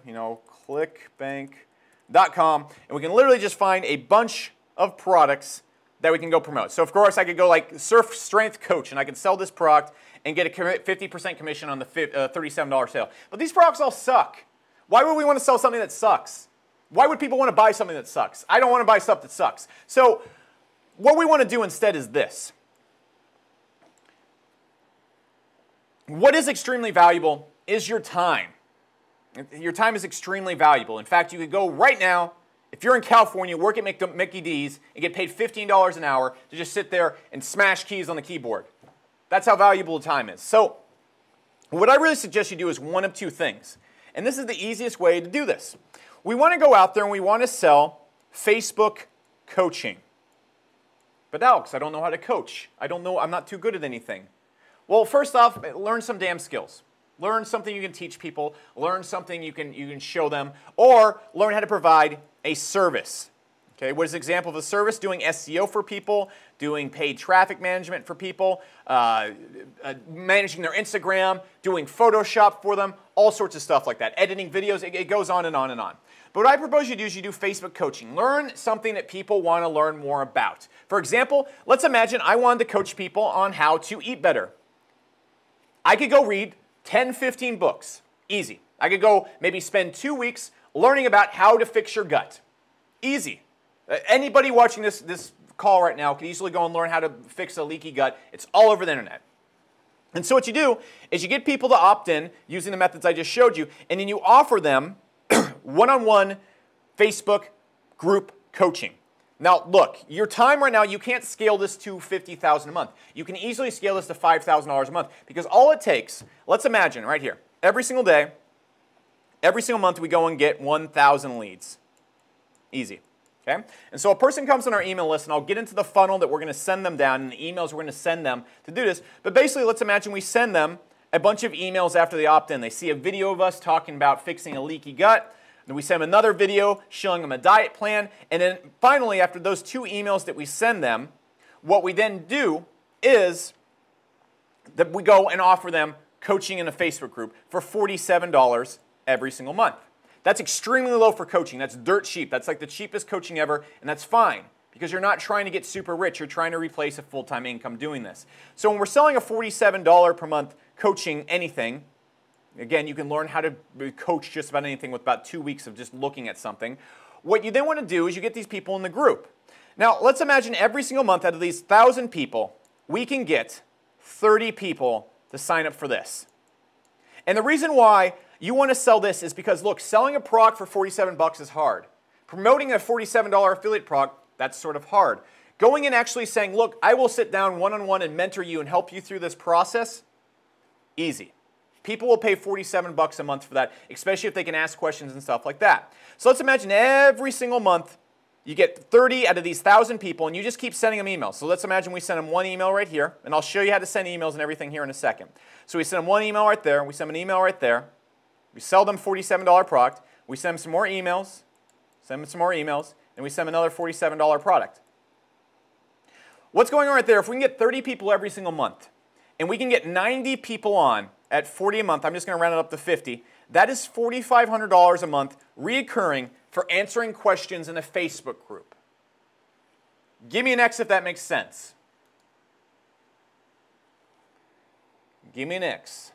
clickbank.com, and we can literally just find a bunch of products that we can go promote. So of course, I could go like Surf Strength Coach, and I can sell this product and get a 50% commission on the $37 sale. But these products all suck. Why would we want to sell something that sucks? Why would people want to buy something that sucks? I don't want to buy stuff that sucks. So what we want to do instead is this. What is extremely valuable is your time. Your time is extremely valuable. In fact, you could go right now, if you're in California, work at Mickey D's and get paid $15 an hour to just sit there and smash keys on the keyboard. That's how valuable the time is. So what I really suggest you do is one of two things. And this is the easiest way to do this. We want to go out there and we want to sell Facebook coaching. But Alex, I don't know how to coach. I'm not too good at anything. Well, first off, learn some damn skills. Learn something you can teach people. Learn something you can show them. Or learn how to provide a service. Okay, what is an example of a service? Doing SEO for people, doing paid traffic management for people, managing their Instagram, doing Photoshop for them, all sorts of stuff like that. Editing videos, it goes on and on and on. But what I propose you do is you do Facebook coaching. Learn something that people want to learn more about. For example, let's imagine I wanted to coach people on how to eat better. I could go read 10, 15 books. Easy. I could go maybe spend 2 weeks learning about how to fix your gut. Easy. Anybody watching this call right now can easily go and learn how to fix a leaky gut. It's all over the internet. And so what you do is you get people to opt in using the methods I just showed you, and then you offer them one-on-one Facebook group coaching. Now, look, your time right now, you can't scale this to $50,000 a month. You can easily scale this to $5,000 a month because all it takes, let's imagine right here, every single day, every single month we go and get 1,000 leads. Easy. Okay? And so a person comes on our email list, and I'll get into the funnel that we're going to send them down and the emails we're going to send them to do this. But basically, let's imagine we send them a bunch of emails after they opt in. They see a video of us talking about fixing a leaky gut. Then we send them another video showing them a diet plan. And then finally, after those 2 emails that we send them, what we then do is that we go and offer them coaching in a Facebook group for $47 every single month. That's extremely low for coaching. That's dirt cheap. That's like the cheapest coaching ever, and that's fine because you're not trying to get super rich. You're trying to replace a full-time income doing this. So when we're selling a $47 per month coaching anything, again, you can learn how to coach just about anything with about 2 weeks of just looking at something. What you then want to do is you get these people in the group. Now, let's imagine every single month out of these 1,000 people, we can get 30 people to sign up for this. And the reason why you want to sell this is because, look, selling a product for 47 bucks is hard. Promoting a $47 affiliate product, that's sort of hard. Going and actually saying, look, I will sit down one-on-one and mentor you and help you through this process, easy. People will pay 47 bucks a month for that, especially if they can ask questions and stuff like that. So let's imagine every single month you get 30 out of these 1,000 people, and you just keep sending them emails. So let's imagine we send them one email right here, and I'll show you how to send emails and everything here in a second. So we send them one email right there, and we send them an email right there. We sell them $47 product. We send them some more emails, send them some more emails, and we send them another $47 product. What's going on right there? If we can get 30 people every single month, and we can get 90 people on at 40 a month, I'm just going to round it up to 50, that is $4,500 a month recurring for answering questions in a Facebook group. Give me an X if that makes sense. Give me an X.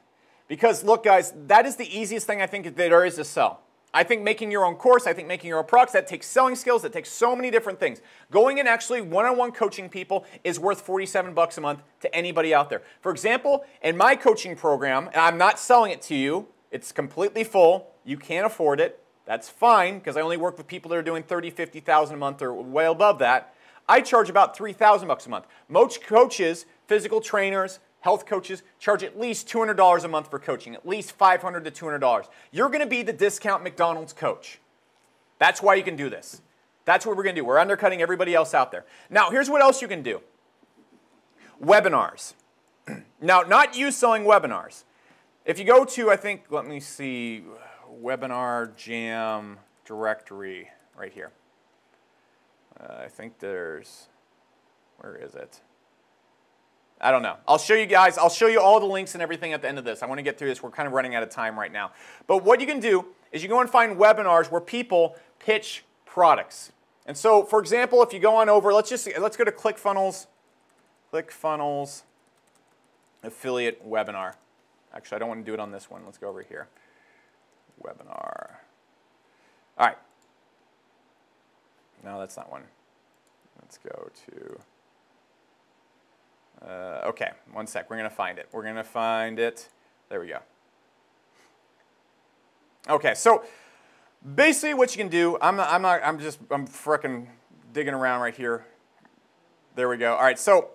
Because look, guys, that is the easiest thing I think that there is to sell. I think making your own course, I think making your own products, that takes selling skills, that takes so many different things. Going and actually one-on-one coaching people is worth 47 bucks a month to anybody out there. For example, in my coaching program, and I'm not selling it to you, it's completely full, you can't afford it, that's fine, because I only work with people that are doing 30, 50,000 a month or way above that. I charge about 3,000 bucks a month. Most coaches, physical trainers, health coaches charge at least $200 a month for coaching, at least $500 to $200. You're going to be the discount McDonald's coach. That's why you can do this. That's what we're going to do. We're undercutting everybody else out there. Now, here's what else you can do. Webinars. Now, not you selling webinars. If you go to, I think, let me see, Webinar Jam directory right here. I think there's, where is it? I don't know. I'll show you guys. I'll show you all the links and everything at the end of this. I want to get through this. We're kind of running out of time right now. But what you can do is you go and find webinars where people pitch products. And so, for example, if you go on over, let's go to ClickFunnels. ClickFunnels affiliate webinar. Actually, I don't want to do it on this one. Let's go over here. Webinar. All right. No, that's not one. Let's go to... okay, one sec. We're going to find it. We're going to find it. There we go. Okay, so basically what you can do, I'm frickin' digging around right here. There we go. All right, so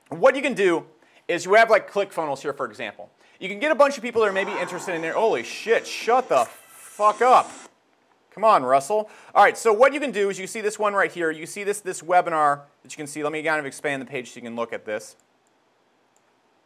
what you can do is you have like ClickFunnels here, for example. You can get a bunch of people that are maybe interested in there. Holy shit, shut the fuck up. Come on, Russell. All right, so what you can do is you see this one right here. You see this webinar that you can see. Let me kind of expand the page so you can look at this.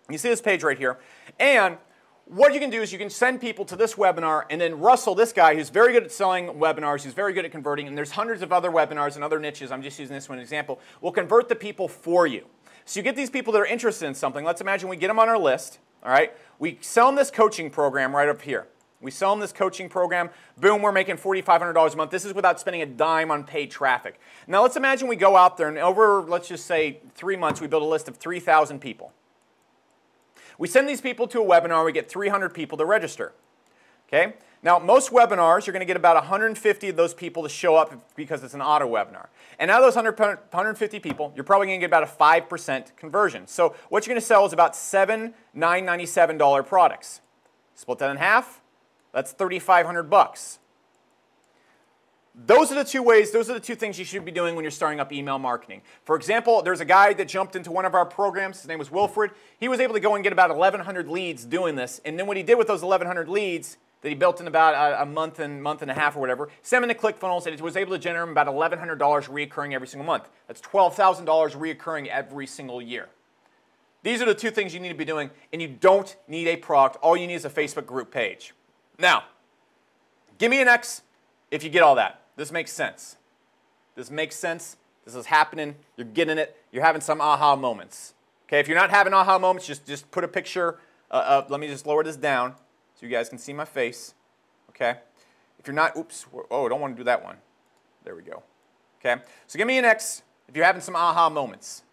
You see this page right here. And what you can do is you can send people to this webinar, and then Russell, this guy who's very good at selling webinars, who's very good at converting, and there's hundreds of other webinars and other niches, I'm just using this one as an example, will convert the people for you. So you get these people that are interested in something. Let's imagine we get them on our list. All right? We sell them this coaching program right up here. We sell them this coaching program. Boom, we're making $4,500 a month. This is without spending a dime on paid traffic. Now let's imagine we go out there and over, let's just say 3 months, we build a list of 3,000 people. We send these people to a webinar. We get 300 people to register. Okay? Now most webinars, you're going to get about 150 of those people to show up because it's an auto webinar. And out of those 150 people, you're probably going to get about a 5% conversion. So what you're going to sell is about 7 $997 products. Split that in half. That's 3,500 bucks. Those are the two ways, those are the two things you should be doing when you're starting up email marketing. For example, there's a guy that jumped into one of our programs. His name was Wilfred. He was able to go and get about 1,100 leads doing this. And then what he did with those 1,100 leads that he built in about a month and a half or whatever, sent them into ClickFunnels, and it was able to generate him about $1,100 reoccurring every single month. That's $12,000 reoccurring every single year. These are the two things you need to be doing, and you don't need a product. All you need is a Facebook group page. Now, give me an X if you get all that. This makes sense. This makes sense. This is happening. You're getting it. You're having some aha moments. Okay, if you're not having aha moments, just put a picture. Let me just lower this down so you guys can see my face. Okay? If you're not, oops, oh, I don't want to do that one. There we go. Okay? So give me an X if you're having some aha moments.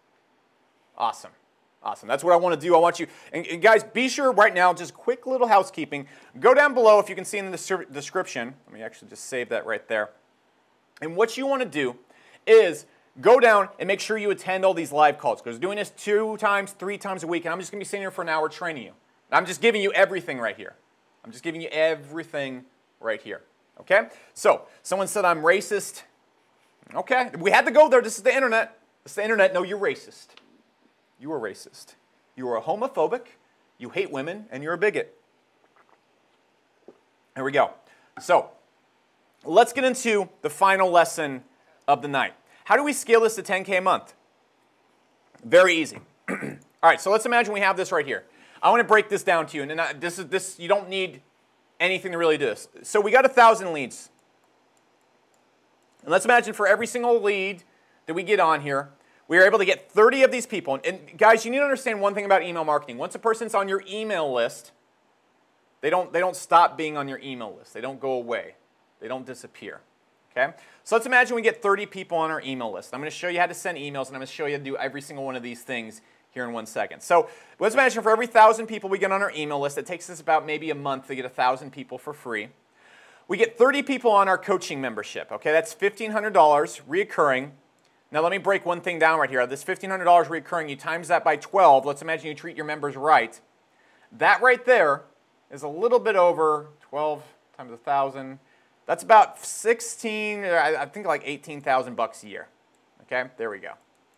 Awesome. Awesome. That's what I want to do. I want you, and guys, be sure right now, just quick little housekeeping. Go down below if you can see in the description. Let me actually just save that right there. And what you want to do is go down and make sure you attend all these live calls. Because doing this 2 times, 3 times a week, and I'm just going to be sitting here for an hour training you. I'm just giving you everything right here. I'm just giving you everything right here. Okay? So, someone said I'm racist. Okay. We had to go there. This is the internet. This is the internet. No, you're racist. You are racist. You are homophobic, you hate women, and you're a bigot. Here we go. So, let's get into the final lesson of the night. How do we scale this to 10K a month? Very easy. All right, so let's imagine we have this right here. I want to break this down to you, and this you don't need anything to really do this. So we got 1,000 leads. And let's imagine for every single lead that we get on here, we are able to get 30 of these people. And guys, you need to understand one thing about email marketing. Once a person's on your email list, they don't stop being on your email list. They don't go away. They don't disappear. Okay? So let's imagine we get 30 people on our email list. I'm going to show you how to send emails, and I'm going to show you how to do every single one of these things here in 1 second. So let's imagine for every 1,000 people we get on our email list, it takes us about maybe a month to get 1,000 people for free. We get 30 people on our coaching membership. Okay, that's $1,500 reoccurring. Now let me break one thing down right here. This $1,500 recurring, you times that by 12. Let's imagine you treat your members right. That right there is a little bit over 12 times 1,000. That's about 16, I think like 18,000 bucks a year. Okay, there we go.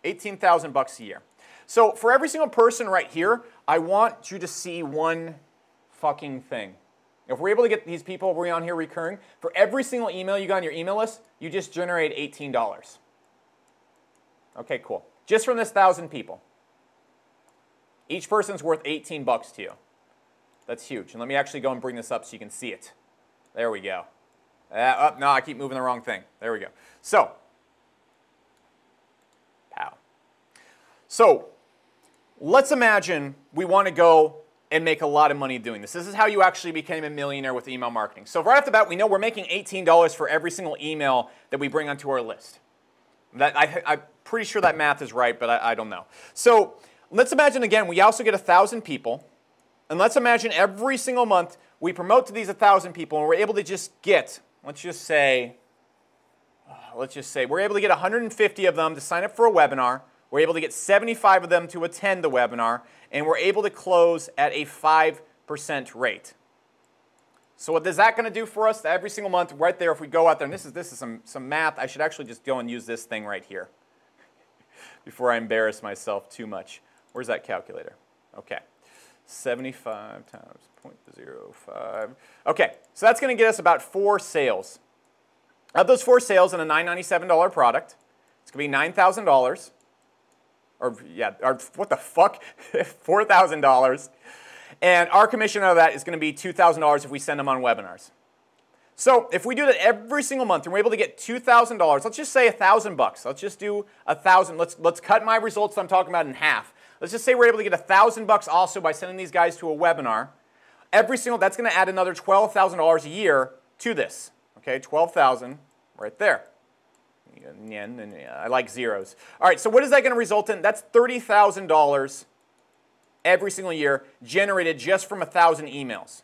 18,000 bucks a year. So for every single person right here, I want you to see one fucking thing. If we're able to get these people on here recurring, for every single email you got on your email list, you just generate $18. Okay, cool. Just from this 1,000 people. Each person's worth 18 bucks to you. That's huge. And let me actually go and bring this up so you can see it. There we go. No, I keep moving the wrong thing. There we go. So, pow. So, let's imagine we want to go and make a lot of money doing this. This is how you actually became a millionaire with email marketing. So right off the bat, we know we're making $18 for every single email that we bring onto our list. I'm pretty sure that math is right, but I don't know. So let's imagine, again, we also get 1,000 people. And let's imagine every single month we promote to these 1,000 people, and we're able to just get, let's just say we're able to get 150 of them to sign up for a webinar. We're able to get 75 of them to attend the webinar, and we're able to close at a 5% rate. So what is that going to do for us every single month right there if we go out there? And this is some math. I should actually just go and use this thing right here before I embarrass myself too much. Where's that calculator? Okay. 75 times 0.05. Okay, so that's going to get us about 4 sales. Of those 4 sales in a $997 product, it's going to be $9,000. Or what the fuck? $4,000. And our commission out of that is going to be $2,000 if we send them on webinars. So if we do that every single month and we're able to get $2,000, let's just say 1,000 bucks. Let's just do 1,000. Let's cut my results I'm talking about in half. Let's just say we're able to get 1,000 bucks also by sending these guys to a webinar. That's going to add another $12,000 a year to this. Okay, 12,000 right there. I like zeros. All right, so what is that going to result in? That's $30,000 every single year generated just from 1,000 emails.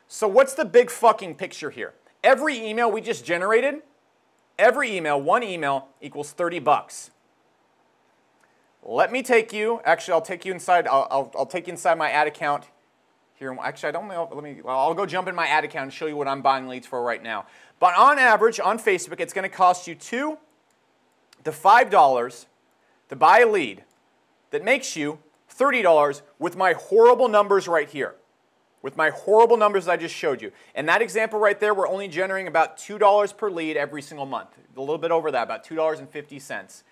So what's the big fucking picture here? Every email we just generated, one email equals 30 bucks. Let me take you, actually I'll take you inside, I'll take you inside my ad account here. Actually, I don't know, I'll go jump in my ad account and show you what I'm buying leads for right now. But on average, on Facebook, it's going to cost you $2 to $5 to buy a lead that makes you $30 with my horrible numbers right here. With my horrible numbers I just showed you. And that example right there, we're only generating about $2 per lead every single month. A little bit over that, about $2.50.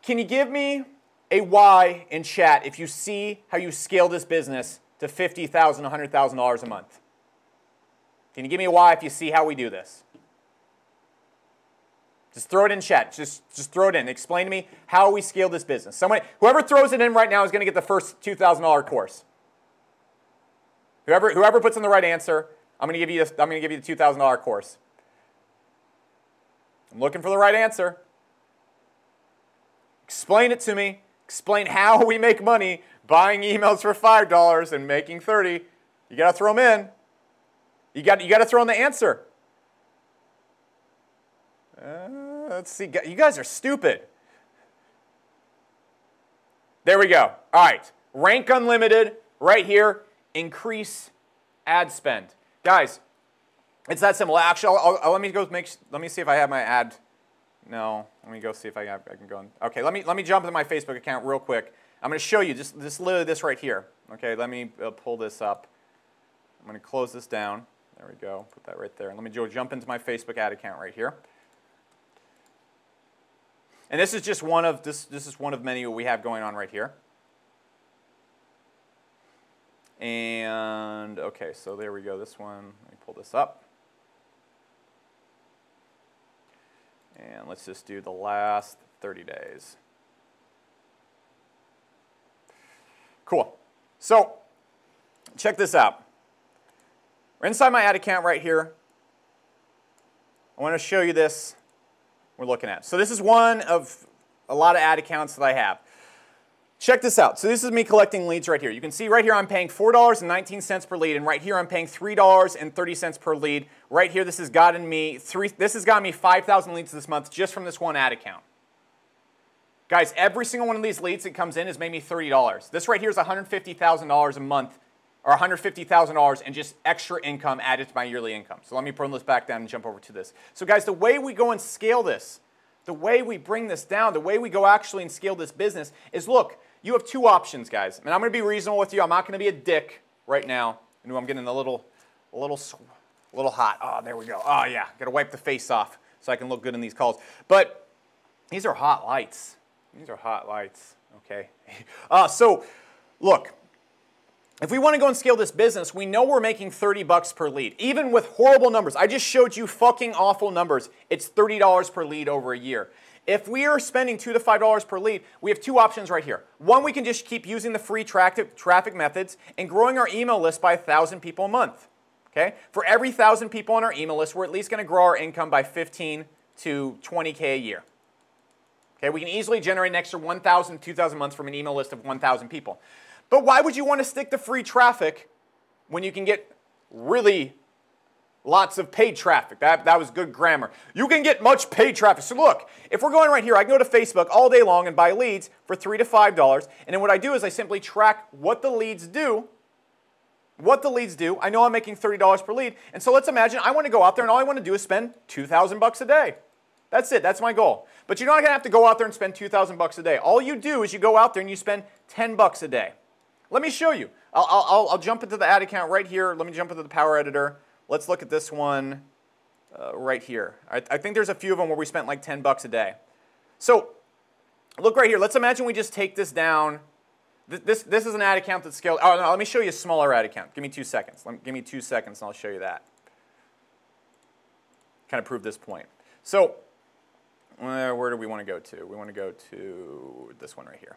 Can you give me a Y in chat if you see how you scale this business to $50,000, $100,000 a month? Can you give me a Y if you see how we do this? Just throw it in chat. Just throw it in. Explain to me how we scale this business. Whoever throws it in right now is going to get the first $2,000 course. Whoever puts in the right answer, I'm going to give you the $2,000 course. I'm looking for the right answer. Explain it to me. Explain how we make money buying emails for $5 and making $30. You got to throw them in. You got to throw in the answer. Let's see. You guys are stupid. There we go. All right. Rank Unlimited right here. Increase ad spend. Guys, it's that simple. Actually, let me see if I have my ad. No, let me go see if I can go in. Okay, let me jump into my Facebook account real quick. I'm going to show you just literally this right here. Okay, let me pull this up. I'm going to close this down. There we go. Put that right there. And let me jump into my Facebook ad account right here. And this is just one of many we have going on right here. And okay, so there we go. This one. Let me pull this up. And let's just do the last 30 days. Cool. So check this out. We're inside my ad account right here. I want to show you this we're looking at. So this is one of a lot of ad accounts that I have. check this out. So this is me collecting leads right here. You can see right here I'm paying $4.19 per lead, and right here I'm paying $3.30 per lead. Right here this has gotten me 5,000 leads this month just from this one ad account. Guys, every single one of these leads that comes in has made me $30. This right here is $150,000 a month, or $150,000 in just extra income added to my yearly income. So let me bring this back down and jump over to this. So guys, the way we go and scale this, the way we bring this down, the way we go actually and scale this business is, look, you have two options, guys. And I'm going to be reasonable with you. I'm not going to be a dick right now. I know I'm getting a little hot. Oh, there we go. Oh, yeah. Got to wipe the face off so I can look good in these calls. But these are hot lights. These are hot lights, okay? So, look, if we want to go and scale this business, we know we're making $30 per lead, even with horrible numbers. I just showed you fucking awful numbers. It's $30 per lead over a year. If we are spending $2 to $5 per lead, we have two options right here. One, we can just keep using the free traffic methods and growing our email list by 1,000 people a month, okay? For every 1,000 people on our email list, we're at least going to grow our income by 15 to 20K a year. Okay, we can easily generate an extra 1,000, 2,000 months from an email list of 1,000 people. But why would you want to stick to free traffic when you can get really lots of paid traffic? That was good grammar. You can get much paid traffic. So look, if we're going right here, I can go to Facebook all day long and buy leads for $3 to $5. And then what I do is I simply track what the leads do. I know I'm making $30 per lead. And so let's imagine I want to go out there and all I want to do is spend $2,000 a day. That's it. That's my goal. But you're not going to have to go out there and spend $2,000 a day. All you do is you go out there and you spend $10 a day. Let me show you. I'll jump into the ad account right here. Let me jump into the Power Editor. Let's look at this one right here. I think there's a few of them where we spent like $10 a day. So look right here. Let's imagine we just take this down. This is an ad account that's scaled. Oh, no, let me show you a smaller ad account. Give me 2 seconds. Give me 2 seconds and I'll show you that. Kind of prove this point. So where do we want to go to? We want to go to this one right here.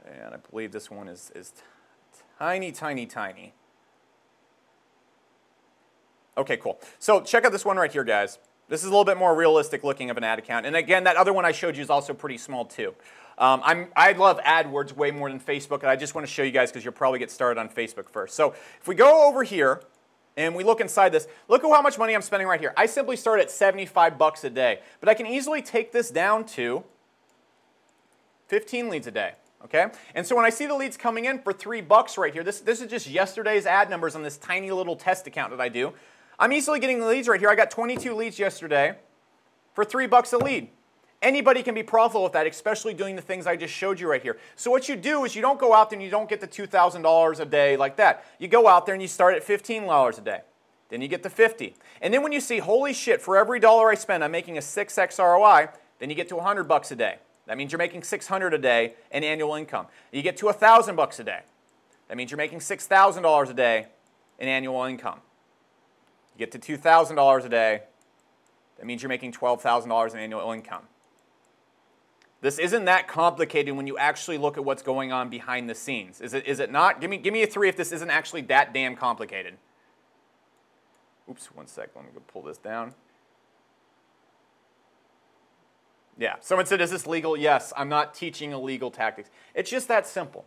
And I believe this one is tiny, tiny, tiny. Okay, cool. So check out this one right here, guys. This is a little bit more realistic looking of an ad account. And again, that other one I showed you is also pretty small too. I love AdWords way more than Facebook, and I just want to show you guys because you'll probably get started on Facebook first. So if we go over here, and we look inside this, look at how much money I'm spending right here. I simply start at $75 a day. But I can easily take this down to 15 leads a day. Okay? And so when I see the leads coming in for $3 right here, this is just yesterday's ad numbers on this tiny little test account that I do. I'm easily getting the leads right here. I got 22 leads yesterday for $3 a lead. Anybody can be profitable with that, especially doing the things I just showed you right here. So what you do is you don't go out there and you don't get the $2,000 a day like that. You go out there and you start at $15 a day. Then you get to 50. And then when you see, holy shit, for every dollar I spend, I'm making a 6x ROI, then you get to $100 a day. That means you're making $600 a day in annual income. You get to $1,000 a day. That means you're making $6,000 a day in annual income. You get to $2,000 a day. That means you're making $12,000 in annual income. This isn't that complicated when you actually look at what's going on behind the scenes. Is it not? Give me a 3 if this isn't actually that damn complicated. Oops, 1 sec. Let me go pull this down. Yeah, someone said, is this legal? Yes, I'm not teaching illegal tactics. It's just that simple.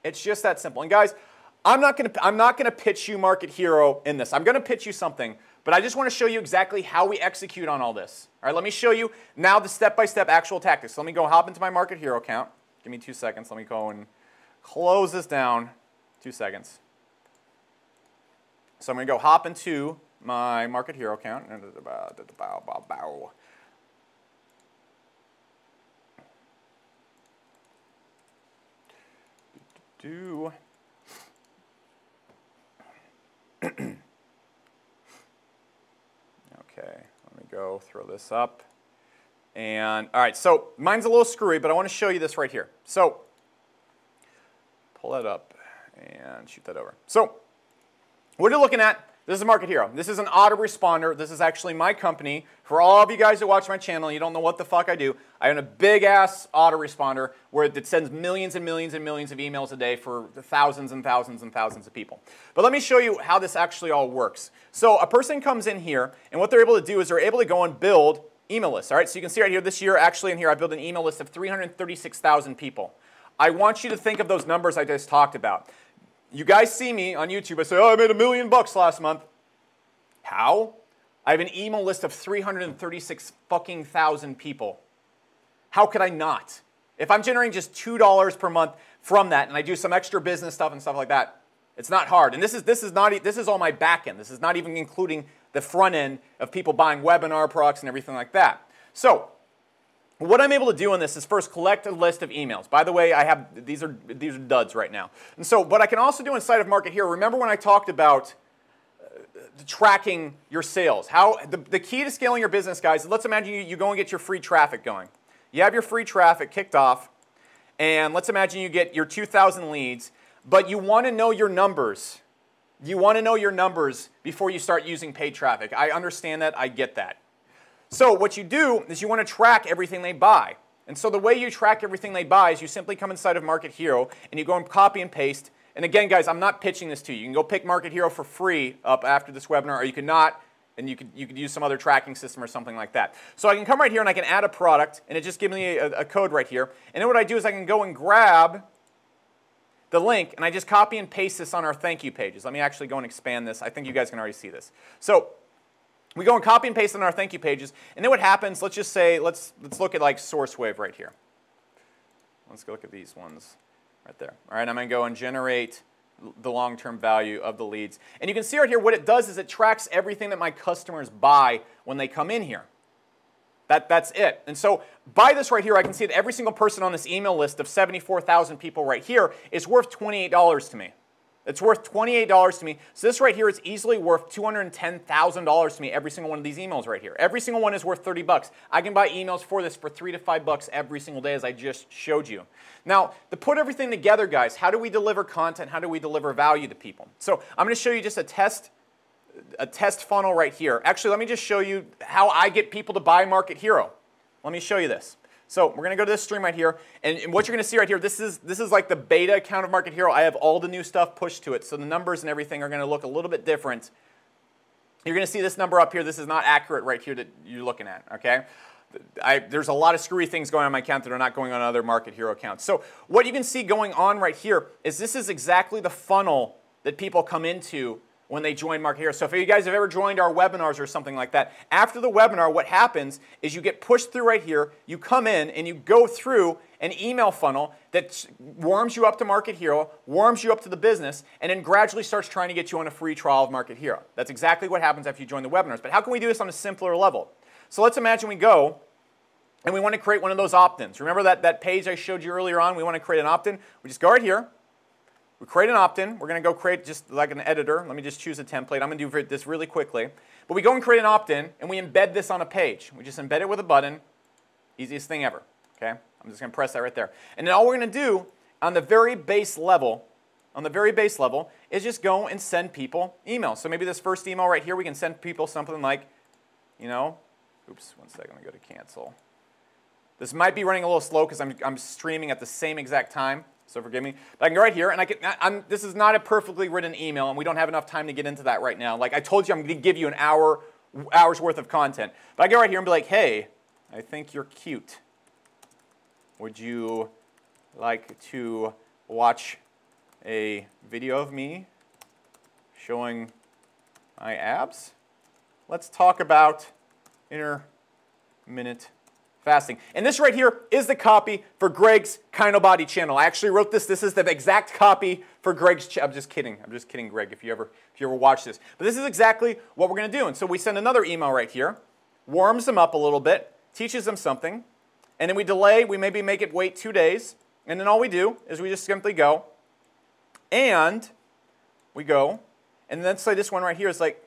It's just that simple. And guys, I'm not gonna pitch you Market Hero in this. I'm gonna pitch you something, but I just want to show you exactly how we execute on all this. All right, let me show you now the step-by-step actual tactics. So let me go hop into my Market Hero account. Give me 2 seconds. Let me go and close this down. 2 seconds. So I'm going to go hop into my Market Hero account. Okay, let me go throw this up. And, all right, so mine's a little screwy, but I want to show you this right here. So, pull that up and shoot that over. So, what you're looking at, this is a Market Hero. This is an autoresponder. This is actually my company. For all of you guys that watch my channel and you don't know what the fuck I do, I own a big-ass autoresponder where it sends millions and millions and millions of emails a day for thousands and thousands and thousands of people. But let me show you how this actually all works. So a person comes in here, and what they're able to do is they're able to go and build email lists. All right, so you can see right here, this year, actually in here, I built an email list of 336,000 people. I want you to think of those numbers I just talked about. You guys see me on YouTube. I say, oh, I made $1 million last month. How? I have an email list of 336 fucking thousand people. How could I not? If I'm generating just $2 per month from that, and I do some extra business stuff and stuff like that, it's not hard. And this is all my back end. This is not even including the front end of people buying webinar products and everything like that. So what I'm able to do on this is first collect a list of emails. By the way, I have these are duds right now. And so what I can also do inside of Market Hero, remember when I talked about tracking your sales? How the key to scaling your business, guys, let's imagine you go and get your free traffic going. You have your free traffic kicked off, and let's imagine you get your 2,000 leads, but you want to know your numbers. You want to know your numbers before you start using paid traffic. I understand that. I get that. So what you do is you want to track everything they buy. And so the way you track everything they buy is you simply come inside of Market Hero, and you go and copy and paste. And again, guys, I'm not pitching this to you. You can go pick Market Hero for free up after this webinar, or you can not, and you could use some other tracking system or something like that. So I can come right here and I can add a product, and it just gives me a code right here. And then what I do is I can go and grab the link, and I just copy and paste this on our thank you pages. Let me actually go and expand this. I think you guys can already see this. So we go and copy and paste on our thank you pages, and then what happens, let's just say, let's look at like SourceWave right here. Let's go look at these ones right there. All right, I'm going to go and generate the long-term value of the leads. And you can see right here what it does is it tracks everything that my customers buy when they come in here. That's it. And so by this right here, I can see that every single person on this email list of 74,000 people right here is worth $28 to me. It's worth $28 to me. So this right here is easily worth $210,000 to me, every single one of these emails right here. Every single one is worth 30 bucks. I can buy emails for this for $3 to $5 every single day, as I just showed you. Now, to put everything together, guys, how do we deliver content? How do we deliver value to people? So I'm going to show you just a test funnel right here. Actually, let me just show you how I get people to buy Market Hero. Let me show you this. So we're going to go to this stream right here, and what you're going to see right here, this is like the beta account of Market Hero. I have all the new stuff pushed to it, so the numbers and everything are going to look a little bit different. You're going to see this number up here. This is not accurate right here that you're looking at, okay? There's a lot of screwy things going on my account that are not going on other Market Hero accounts. So what you can see going on right here is this is exactly the funnel that people come into when they join Market Hero. So if you guys have ever joined our webinars or something like that, after the webinar, what happens is you get pushed through right here, you come in, and you go through an email funnel that warms you up to Market Hero, warms you up to the business, and then gradually starts trying to get you on a free trial of Market Hero. That's exactly what happens after you join the webinars. But how can we do this on a simpler level? So let's imagine we go and we want to create one of those opt-ins. Remember that page I showed you earlier on? We want to create an opt-in. We just go right here. We create an opt-in. We're going to go create just like an editor. Let me just choose a template. I'm going to do this really quickly. But we go and create an opt-in, and we embed this on a page. We just embed it with a button. Easiest thing ever. Okay? I'm just going to press that right there. And then all we're going to do on the very base level, is just go and send people emails. So maybe this first email right here, we can send people something like, you know, oops, one second, I'm going to go to cancel. This might be running a little slow because I'm streaming at the same exact time. So forgive me. But I can go right here, and this is not a perfectly written email, and we don't have enough time to get into that right now. Like I told you, I'm going to give you an hour's worth of content. But I go right here and be like, hey, I think you're cute. Would you like to watch a video of me showing my abs? Let's talk about intermittent fasting. And this right here is the copy for Greg's Kind of Body channel. I actually wrote this. This is the exact copy for Greg's channel. I'm just kidding. I'm just kidding, Greg, if you ever watch this. But this is exactly what we're going to do. And so we send another email right here, warms them up a little bit, teaches them something, and then we delay. We maybe make it wait 2 days. And then all we do is we just simply go, and we go, and then say this one right here is like,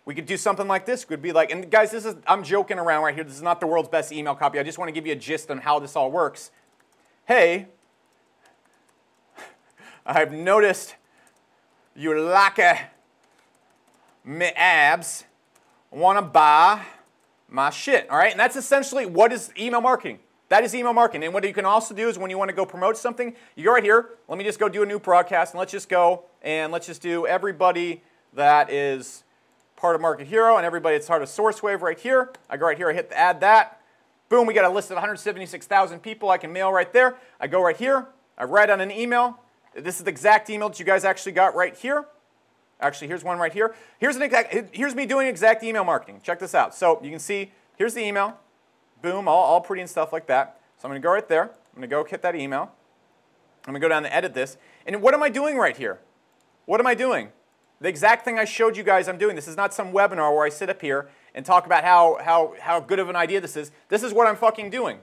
we could do something like this. It could be like, and guys, I'm joking around right here. This is not the world's best email copy. I just want to give you a gist on how this all works. I've noticed you like me abs. Want to buy my shit. All right, and that's essentially what is email marketing. That is email marketing. And what you can also do is when you want to go promote something, you go right here. Let me just go do a new broadcast, and let's just go and let's just do everybody that is part of Market Hero, and everybody that's part of SourceWave right here. I go right here, I hit the add that. Boom, we got a list of 176,000 people I can mail right there. I go right here, I write on an email. This is the exact email that you guys actually got right here. Actually, here's one right here. Here's me doing exact email marketing. Check this out. So you can see, here's the email. Boom, all pretty and stuff like that. So I'm going to go right there. I'm going to go hit that email. I'm going to go down and edit this. And what am I doing right here? What am I doing? The exact thing I showed you guys I'm doing. This is not some webinar where I sit up here and talk about how good of an idea this is. This is what I'm fucking doing.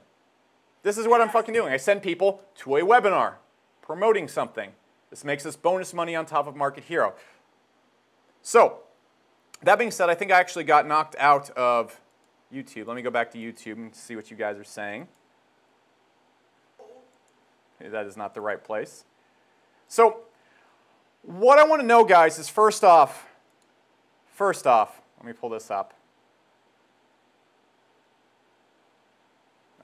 This is what I'm fucking doing. I send people to a webinar promoting something. This makes us bonus money on top of Market Hero. So, that being said, I think I actually got knocked out of YouTube. Let me go back to YouTube and see what you guys are saying. That is not the right place. So, what I want to know, guys, is first off, let me pull this up.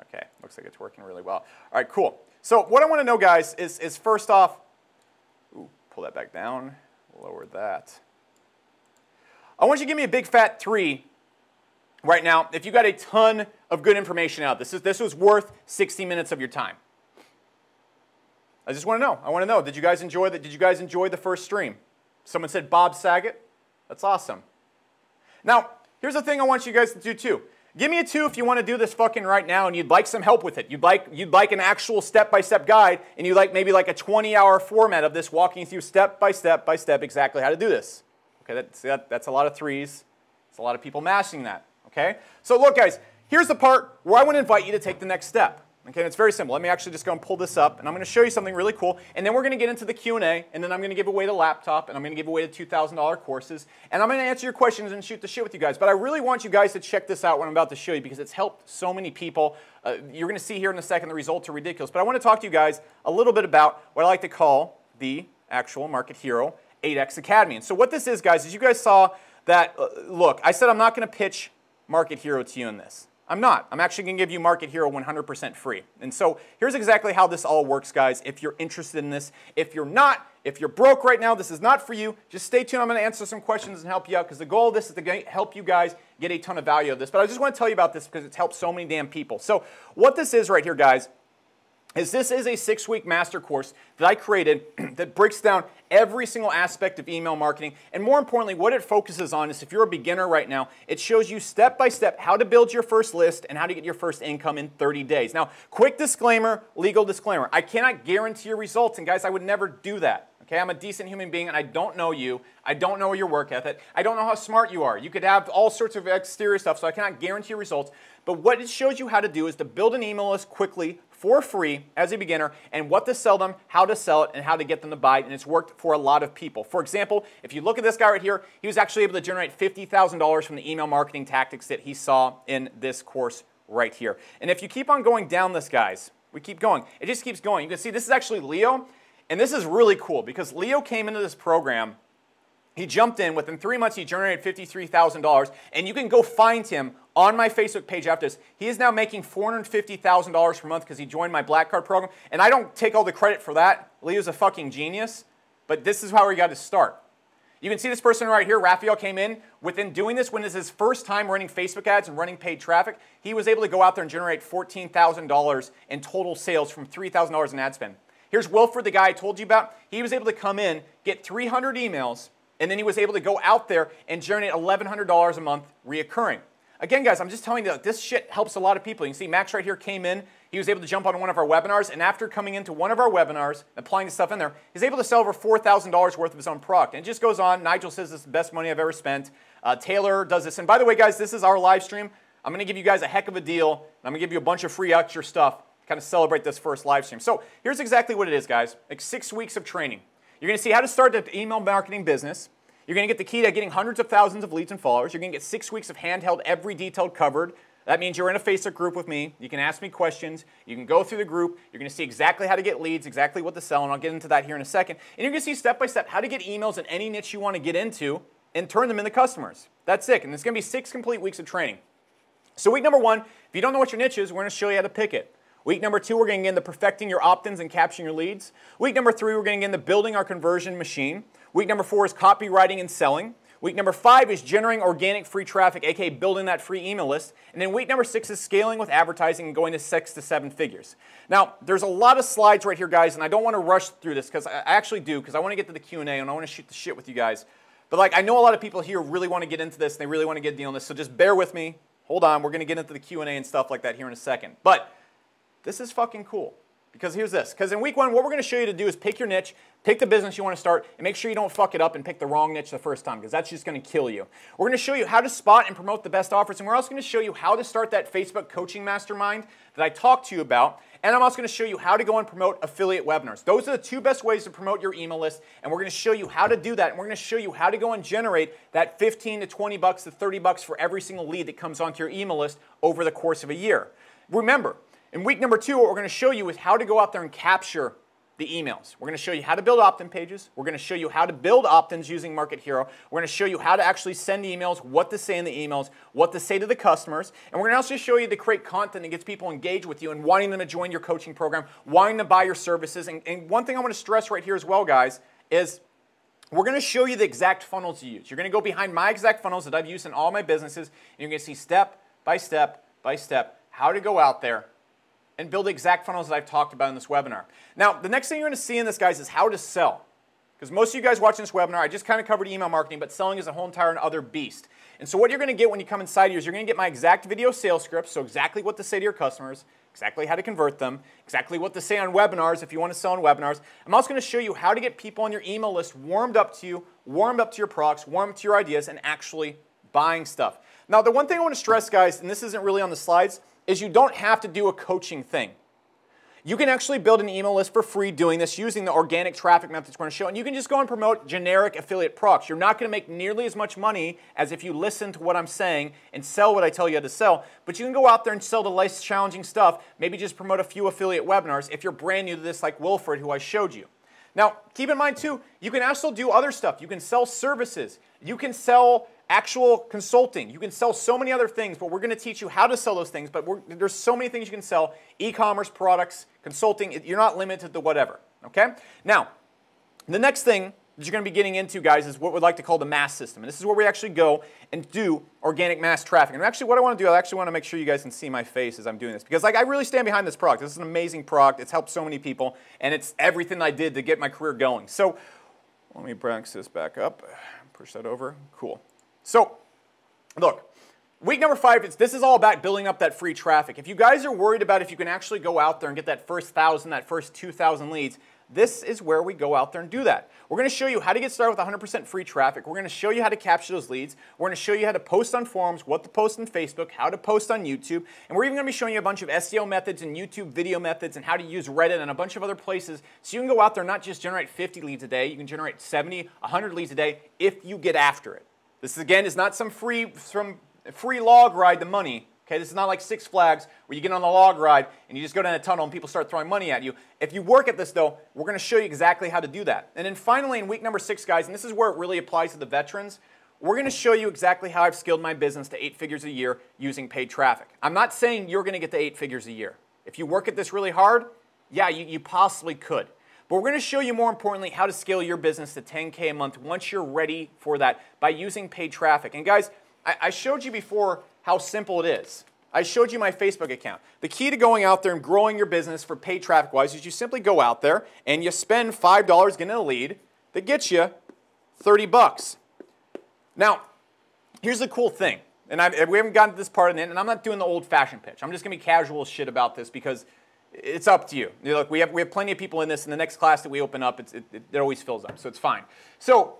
Okay, looks like it's working really well. All right, cool. So what I want to know, guys, is first off, ooh, pull that back down, lower that. I want you to give me a big fat 3 right now if you got a ton of good information out. This was worth 60 minutes of your time. I just want to know. I want to know. Did you guys enjoy the first stream? Someone said Bob Saget. That's awesome. Now, here's the thing I want you guys to do too. Give me a 2 if you want to do this fucking right now and you'd like some help with it. You'd like an actual step-by-step guide and you'd like maybe like a 20-hour format of this walking through step by step exactly how to do this. Okay, that's a lot of 3s. It's a lot of people mashing that. Okay? So look, guys, here's the part where I want to invite you to take the next step. Okay, and it's very simple. Let me actually just go and pull this up, and I'm going to show you something really cool, and then we're going to get into the Q&A, and then I'm going to give away the laptop, and I'm going to give away the $2,000 courses, and I'm going to answer your questions and shoot the shit with you guys. But I really want you guys to check this out what I'm about to show you because it's helped so many people. You're going to see here in a second the results are ridiculous. But I want to talk to you guys a little bit about what I like to call the actual Market Hero 8X Academy. And so what this is, guys, is you guys saw that, look, I said I'm not going to pitch Market Hero to you in this. I'm not. I'm actually going to give you Market Hero 100% free. And so here's exactly how this all works, guys, if you're interested in this. If you're not, if you're broke right now, this is not for you. Just stay tuned. I'm going to answer some questions and help you out because the goal of this is to help you guys get a ton of value of this. But I just want to tell you about this because it's helped so many damn people. So what this is right here, guys, is this is a 6-week master course that I created that breaks down every single aspect of email marketing. And more importantly, what it focuses on is if you're a beginner right now, it shows you step by step how to build your first list and how to get your first income in 30 days. Now, quick disclaimer, legal disclaimer. I cannot guarantee your results. And guys, I would never do that. Okay, I'm a decent human being and I don't know you. I don't know your work ethic. I don't know how smart you are. You could have all sorts of exterior stuff, so I cannot guarantee your results. But what it shows you how to do is to build an email list quickly for free as a beginner and what to sell them, how to sell it, and how to get them to buy it. And it's worked for a lot of people. For example, if you look at this guy right here, he was actually able to generate $50,000 from the email marketing tactics that he saw in this course right here. And if you keep on going down this, guys, we keep going. It just keeps going. You can see this is actually Leo. And this is really cool because Leo came into this program. He jumped in. Within 3 months, he generated $53,000. And you can go find him on my Facebook page after this. He is now making $450,000 per month because he joined my Black Card program. And I don't take all the credit for that. Leo's a fucking genius. But this is how he got to start. You can see this person right here, Raphael, came in. Within doing this, when this is his first time running Facebook ads and running paid traffic, he was able to go out there and generate $14,000 in total sales from $3,000 in ad spend. Here's Wilford, the guy I told you about. He was able to come in, get 300 emails, and then he was able to go out there and generate $1,100 a month reoccurring. Again, guys, I'm just telling you that this shit helps a lot of people. You can see Max right here came in. He was able to jump on one of our webinars, and after coming into one of our webinars, applying the stuff in there, he's able to sell over $4,000 worth of his own product. And it just goes on. Nigel says this is the best money I've ever spent. Taylor does this. And by the way, guys, this is our live stream. I'm going to give you guys a heck of a deal. And I'm going to give you a bunch of free extra stuff. Kind of celebrate this first live stream. So here's exactly what it is, guys. Like 6 weeks of training. You're going to see how to start an email marketing business. You're going to get the key to getting hundreds of thousands of leads and followers. You're going to get 6 weeks of handheld, every detail covered. That means you're in a Facebook group with me. You can ask me questions. You can go through the group. You're going to see exactly how to get leads, exactly what to sell, and I'll get into that here in a second. And you're going to see step by step how to get emails in any niche you want to get into and turn them into customers. That's it. And it's going to be 6 complete weeks of training. So week number 1, if you don't know what your niche is, we're going to show you how to pick it. Week number 2, we're going to get into perfecting your opt-ins and capturing your leads. Week number 3, we're going to get into building our conversion machine. Week number 4 is copywriting and selling. Week number 5 is generating organic free traffic, aka building that free email list. And then week number 6 is scaling with advertising and going to 6 to 7 figures. Now, there's a lot of slides right here, guys, and I don't want to rush through this because I actually do, because I want to get to the Q&A and I want to shoot the shit with you guys. But like, I know a lot of people here really want to get into this and they really want to get a deal on this, so just bear with me. Hold on, we're going to get into the Q&A and stuff like that here in a second. But this is fucking cool. Because here's this. Because in week 1, what we're going to show you to do is pick your niche, pick the business you want to start, and make sure you don't fuck it up and pick the wrong niche the first time, because that's just going to kill you. We're going to show you how to spot and promote the best offers, and we're also going to show you how to start that Facebook coaching mastermind that I talked to you about, and I'm also going to show you how to go and promote affiliate webinars. Those are the 2 best ways to promote your email list, and we're going to show you how to do that, and we're going to show you how to go and generate that 15 to 20 bucks to 30 bucks for every single lead that comes onto your email list over the course of a year. Remember, in week number 2, what we're going to show you is how to go out there and capture the emails. We're going to show you how to build opt-in pages. We're going to show you how to build opt-ins using Market Hero. We're going to show you how to actually send emails, what to say in the emails, what to say to the customers. And we're going to also show you to create content that gets people engaged with you and wanting them to join your coaching program, wanting to buy your services. And one thing I want to stress right here as well, guys, is we're going to show you the exact funnels to use. You're going to go behind my exact funnels that I've used in all my businesses, and you're going to see step by step by step how to go out there and build the exact funnels that I've talked about in this webinar. Now, the next thing you're going to see in this, guys, is how to sell. Because most of you guys watching this webinar, I just kind of covered email marketing, but selling is a whole entire other beast. And so what you're going to get when you come inside here is you're going to get my exact video sales script, so exactly what to say to your customers, exactly how to convert them, exactly what to say on webinars if you want to sell on webinars. I'm also going to show you how to get people on your email list warmed up to you, warmed up to your products, warmed up to your ideas, and actually buying stuff. Now, the one thing I want to stress, guys, and this isn't really on the slides, is you don't have to do a coaching thing. You can actually build an email list for free doing this using the organic traffic methods we're going to show, and you can just go and promote generic affiliate products. You're not going to make nearly as much money as if you listen to what I'm saying and sell what I tell you to sell, but you can go out there and sell the less challenging stuff, maybe just promote a few affiliate webinars if you're brand new to this like Wilfred, who I showed you. Now, keep in mind too, you can also do other stuff. You can sell services. You can sell actual consulting. You can sell so many other things, but we're going to teach you how to sell those things. But there's so many things you can sell: e-commerce, products, consulting. You're not limited to whatever. Okay? Now, the next thing that you're going to be getting into, guys, is what we'd like to call the mass system. And this is where we actually go and do organic mass traffic. And actually, what I want to do, I actually want to make sure you guys can see my face as I'm doing this, because like I really stand behind this product. This is an amazing product. It's helped so many people, and it's everything I did to get my career going. So let me bring this back up. Push that over. Cool. So, look, week number 5, this is all about building up that free traffic. If you guys are worried about if you can actually go out there and get that first 1,000, that first 2,000 leads, this is where we go out there and do that. We're going to show you how to get started with 100% free traffic. We're going to show you how to capture those leads. We're going to show you how to post on forums, what to post on Facebook, how to post on YouTube, and we're even going to be showing you a bunch of SEO methods and YouTube video methods and how to use Reddit and a bunch of other places so you can go out there and not just generate 50 leads a day, you can generate 70, 100 leads a day if you get after it. This, again, is not some free log ride to money. Okay, this is not like Six Flags where you get on the log ride and you just go down a tunnel and people start throwing money at you. If you work at this, though, we're going to show you exactly how to do that. And then finally, in week number 6, guys, and this is where it really applies to the veterans, we're going to show you exactly how I've scaled my business to 8 figures a year using paid traffic. I'm not saying you're going to get to 8 figures a year. If you work at this really hard, yeah, you possibly could. But we're going to show you, more importantly, how to scale your business to 10K a month once you're ready for that by using paid traffic. And guys, I showed you before how simple it is. I showed you my Facebook account. The key to going out there and growing your business for paid traffic-wise is you simply go out there and you spend $5 getting a lead that gets you 30 bucks. Now, here's the cool thing. And we haven't gotten to this part of it, and I'm not doing the old-fashioned pitch. I'm just going to be casual as shit about this because it's up to you. Look, we have plenty of people in this. In the next class that we open up, it always fills up, so it's fine. So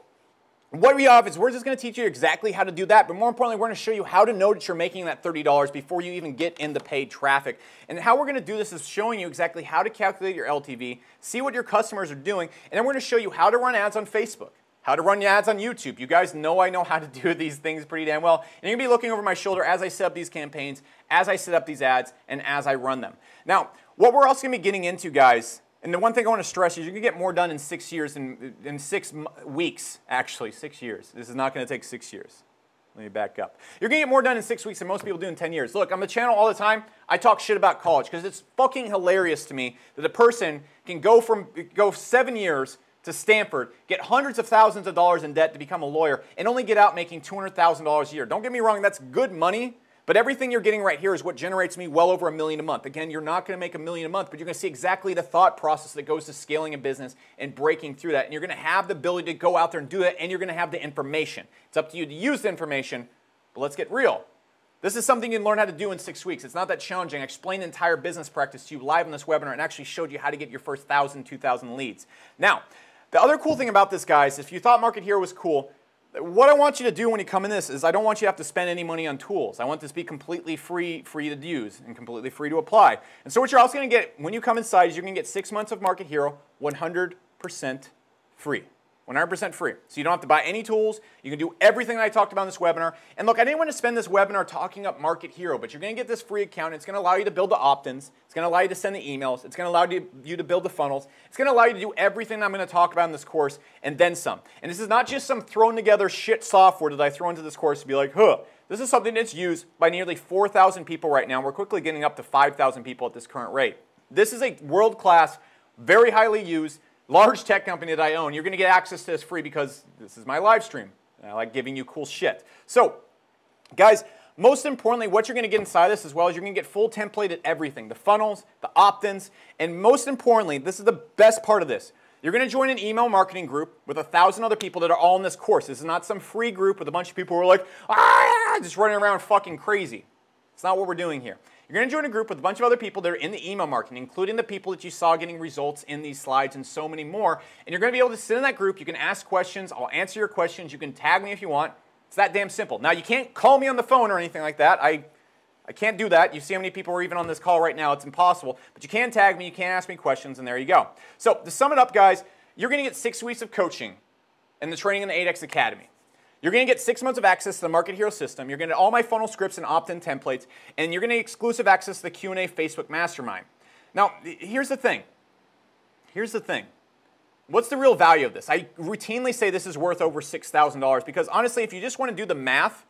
what we have is we're just going to teach you exactly how to do that, but more importantly, we're going to show you how to know that you're making that $30 before you even get into paid traffic. And how we're going to do this is showing you exactly how to calculate your LTV, see what your customers are doing, and then we're going to show you how to run ads on Facebook, how to run ads on YouTube. You guys know I know how to do these things pretty damn well. And you're going to be looking over my shoulder as I set up these campaigns, as I set up these ads, and as I run them. Now, what we're also going to be getting into, guys, and the one thing I want to stress is you're going to get more done in 6 years, in 6 weeks, actually, 6 years. This is not going to take 6 years. Let me back up. You're going to get more done in 6 weeks than most people do in 10 years. Look, on the channel all the time, I talk shit about college because it's fucking hilarious to me that a person can go 7 years to Stanford, get hundreds of thousands of dollars in debt to become a lawyer, and only get out making $200,000 a year. Don't get me wrong, that's good money, but everything you're getting right here is what generates me well over $1 million a month. Again, you're not going to make $1 million a month, but you're going to see exactly the thought process that goes to scaling a business and breaking through that. And you're going to have the ability to go out there and do that, and you're going to have the information. It's up to you to use the information, but let's get real. This is something you can learn how to do in 6 weeks. It's not that challenging. I explained the entire business practice to you live in this webinar and actually showed you how to get your first 1,000, 2,000 leads. Now, the other cool thing about this, guys, if you thought Market Hero was cool, what I want you to do when you come in this is I don't want you to have to spend any money on tools. I want this to be completely free to use and completely free to apply. And so what you're also going to get when you come inside is you're going to get 6 months of Market Hero 100% free. 100% free. So you don't have to buy any tools. You can do everything that I talked about in this webinar. And look, I didn't want to spend this webinar talking up Market Hero, but you're going to get this free account. It's going to allow you to build the opt-ins. It's going to allow you to send the emails. It's going to allow you to build the funnels. It's going to allow you to do everything I'm going to talk about in this course and then some. And this is not just some thrown together shit software that I throw into this course to be like, huh. This is something that's used by nearly 4,000 people right now. We're quickly getting up to 5,000 people at this current rate. This is a world-class, very highly used, large tech company that I own. You're going to get access to this free because this is my live stream. I like giving you cool shit. So, guys, most importantly, what you're going to get inside this as well is you're going to get full templated everything. The funnels, the opt-ins, and most importantly, this is the best part of this. You're going to join an email marketing group with 1,000 other people that are all in this course. This is not some free group with a bunch of people who are like, just running around fucking crazy. It's not what we're doing here. You're going to join a group with a bunch of other people that are in the email marketing, including the people that you saw getting results in these slides and so many more. And you're going to be able to sit in that group. You can ask questions. I'll answer your questions. You can tag me if you want. It's that damn simple. Now, you can't call me on the phone or anything like that. I can't do that. You see how many people are even on this call right now. It's impossible. But you can tag me. You can ask me questions, and there you go. So to sum it up, guys, you're going to get 6 weeks of coaching and the training in the 8X Academy. You're going to get 6 months of access to the Market Hero system. You're going to get all my funnel scripts and opt-in templates. And you're going to get exclusive access to the Q&A Facebook Mastermind. Now, here's the thing. Here's the thing. What's the real value of this? I routinely say this is worth over $6,000 because honestly, if you just want to do the math,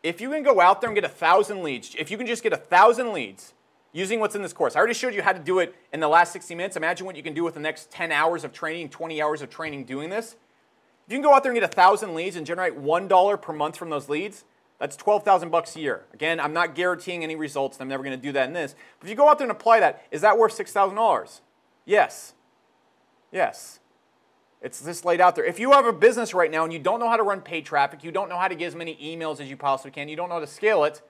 if you can go out there and get 1,000 leads, if you can just get 1,000 leads using what's in this course. I already showed you how to do it in the last 60 minutes. Imagine what you can do with the next 10 hours of training, 20 hours of training doing this. If you can go out there and get 1,000 leads and generate $1 per month from those leads, that's $12,000 a year. Again, I'm not guaranteeing any results, and I'm never going to do that in this. But if you go out there and apply that, is that worth $6,000? Yes. Yes. It's just laid out there. If you have a business right now and you don't know how to run paid traffic, you don't know how to get as many emails as you possibly can, you don't know how to scale it,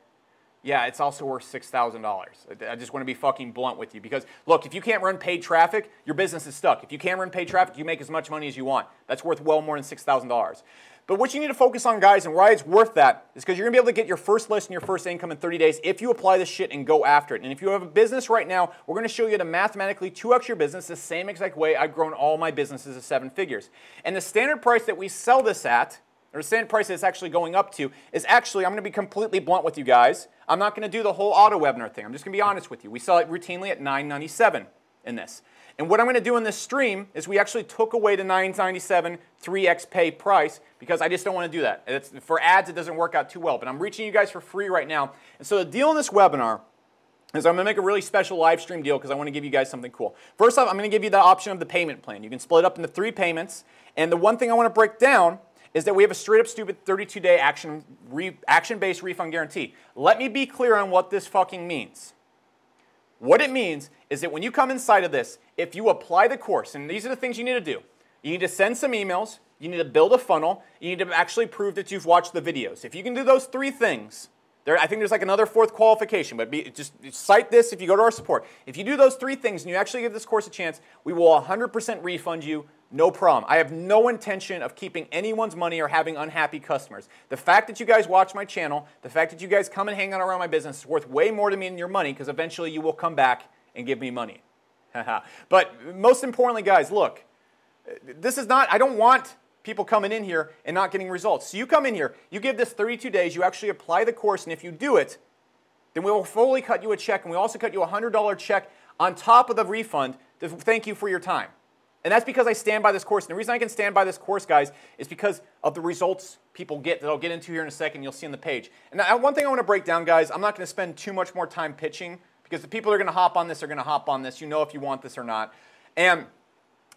yeah, it's also worth $6,000. I just want to be fucking blunt with you because, look, if you can't run paid traffic, your business is stuck. If you can't run paid traffic, you make as much money as you want. That's worth well more than $6,000. But what you need to focus on, guys, and why it's worth that is because you're going to be able to get your first list and your first income in 30 days if you apply this shit and go after it. And if you have a business right now, we're going to show you how to mathematically 2x your business the same exact way I've grown all my businesses to 7 figures. And the standard price that we sell this at, or the standard price that it's actually going up to, is actually, I'm going to be completely blunt with you guys. I'm not going to do the whole auto webinar thing. I'm just going to be honest with you. We sell it routinely at $9.97 in this. And what I'm going to do in this stream is we actually took away the $9.97 3x pay price because I just don't want to do that. For ads, it doesn't work out too well. But I'm reaching you guys for free right now. And so the deal in this webinar is I'm going to make a really special live stream deal because I want to give you guys something cool. First off, I'm going to give you the option of the payment plan. You can split it up into 3 payments. And the one thing I want to break down is that we have a straight up stupid 32-day action-based refund guarantee. Let me be clear on what this fucking means. What it means is that when you come inside of this, if you apply the course, and these are the things you need to do. You need to send some emails, you need to build a funnel, you need to actually prove that you've watched the videos. If you can do those 3 things, I think there's like another 4th qualification, but just cite this if you go to our support. If you do those 3 things and you actually give this course a chance, we will 100% refund you, no problem. I have no intention of keeping anyone's money or having unhappy customers. The fact that you guys watch my channel, the fact that you guys come and hang out around my business is worth way more to me than your money because eventually you will come back and give me money. But most importantly, guys, look, this is not, I don't want people coming in here and not getting results. So you come in here, you give this 32 days, you actually apply the course, and if you do it, then we will fully cut you a check, and we also cut you a $100 check on top of the refund to thank you for your time. And that's because I stand by this course. And the reason I can stand by this course, guys, is because of the results people get that I'll get into here in a second. You'll see on the page. And now, one thing I want to break down, guys, I'm not going to spend too much more time pitching because the people that are going to hop on this are going to hop on this. You know if you want this or not. And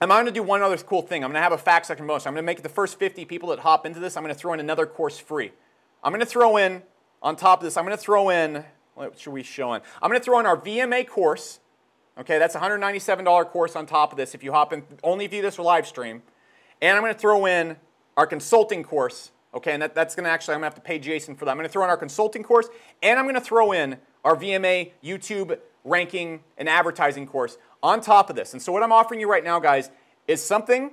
I'm going to do one other cool thing. I'm going to have a fact second bonus. I'm going to make the first 50 people that hop into this, I'm going to throw in another course free. I'm going to throw in, on top of this, I'm going to throw in, what should we show in? I'm going to throw in our VMA course. Okay, that's a $197 course on top of this if you hop in, only if you do this for live stream. And I'm going to throw in our consulting course. Okay, and that's going to actually, I'm going to have to pay Jason for that. I'm going to throw in our consulting course, and I'm going to throw in our VMA YouTube ranking and advertising course on top of this. And so what I'm offering you right now, guys, is something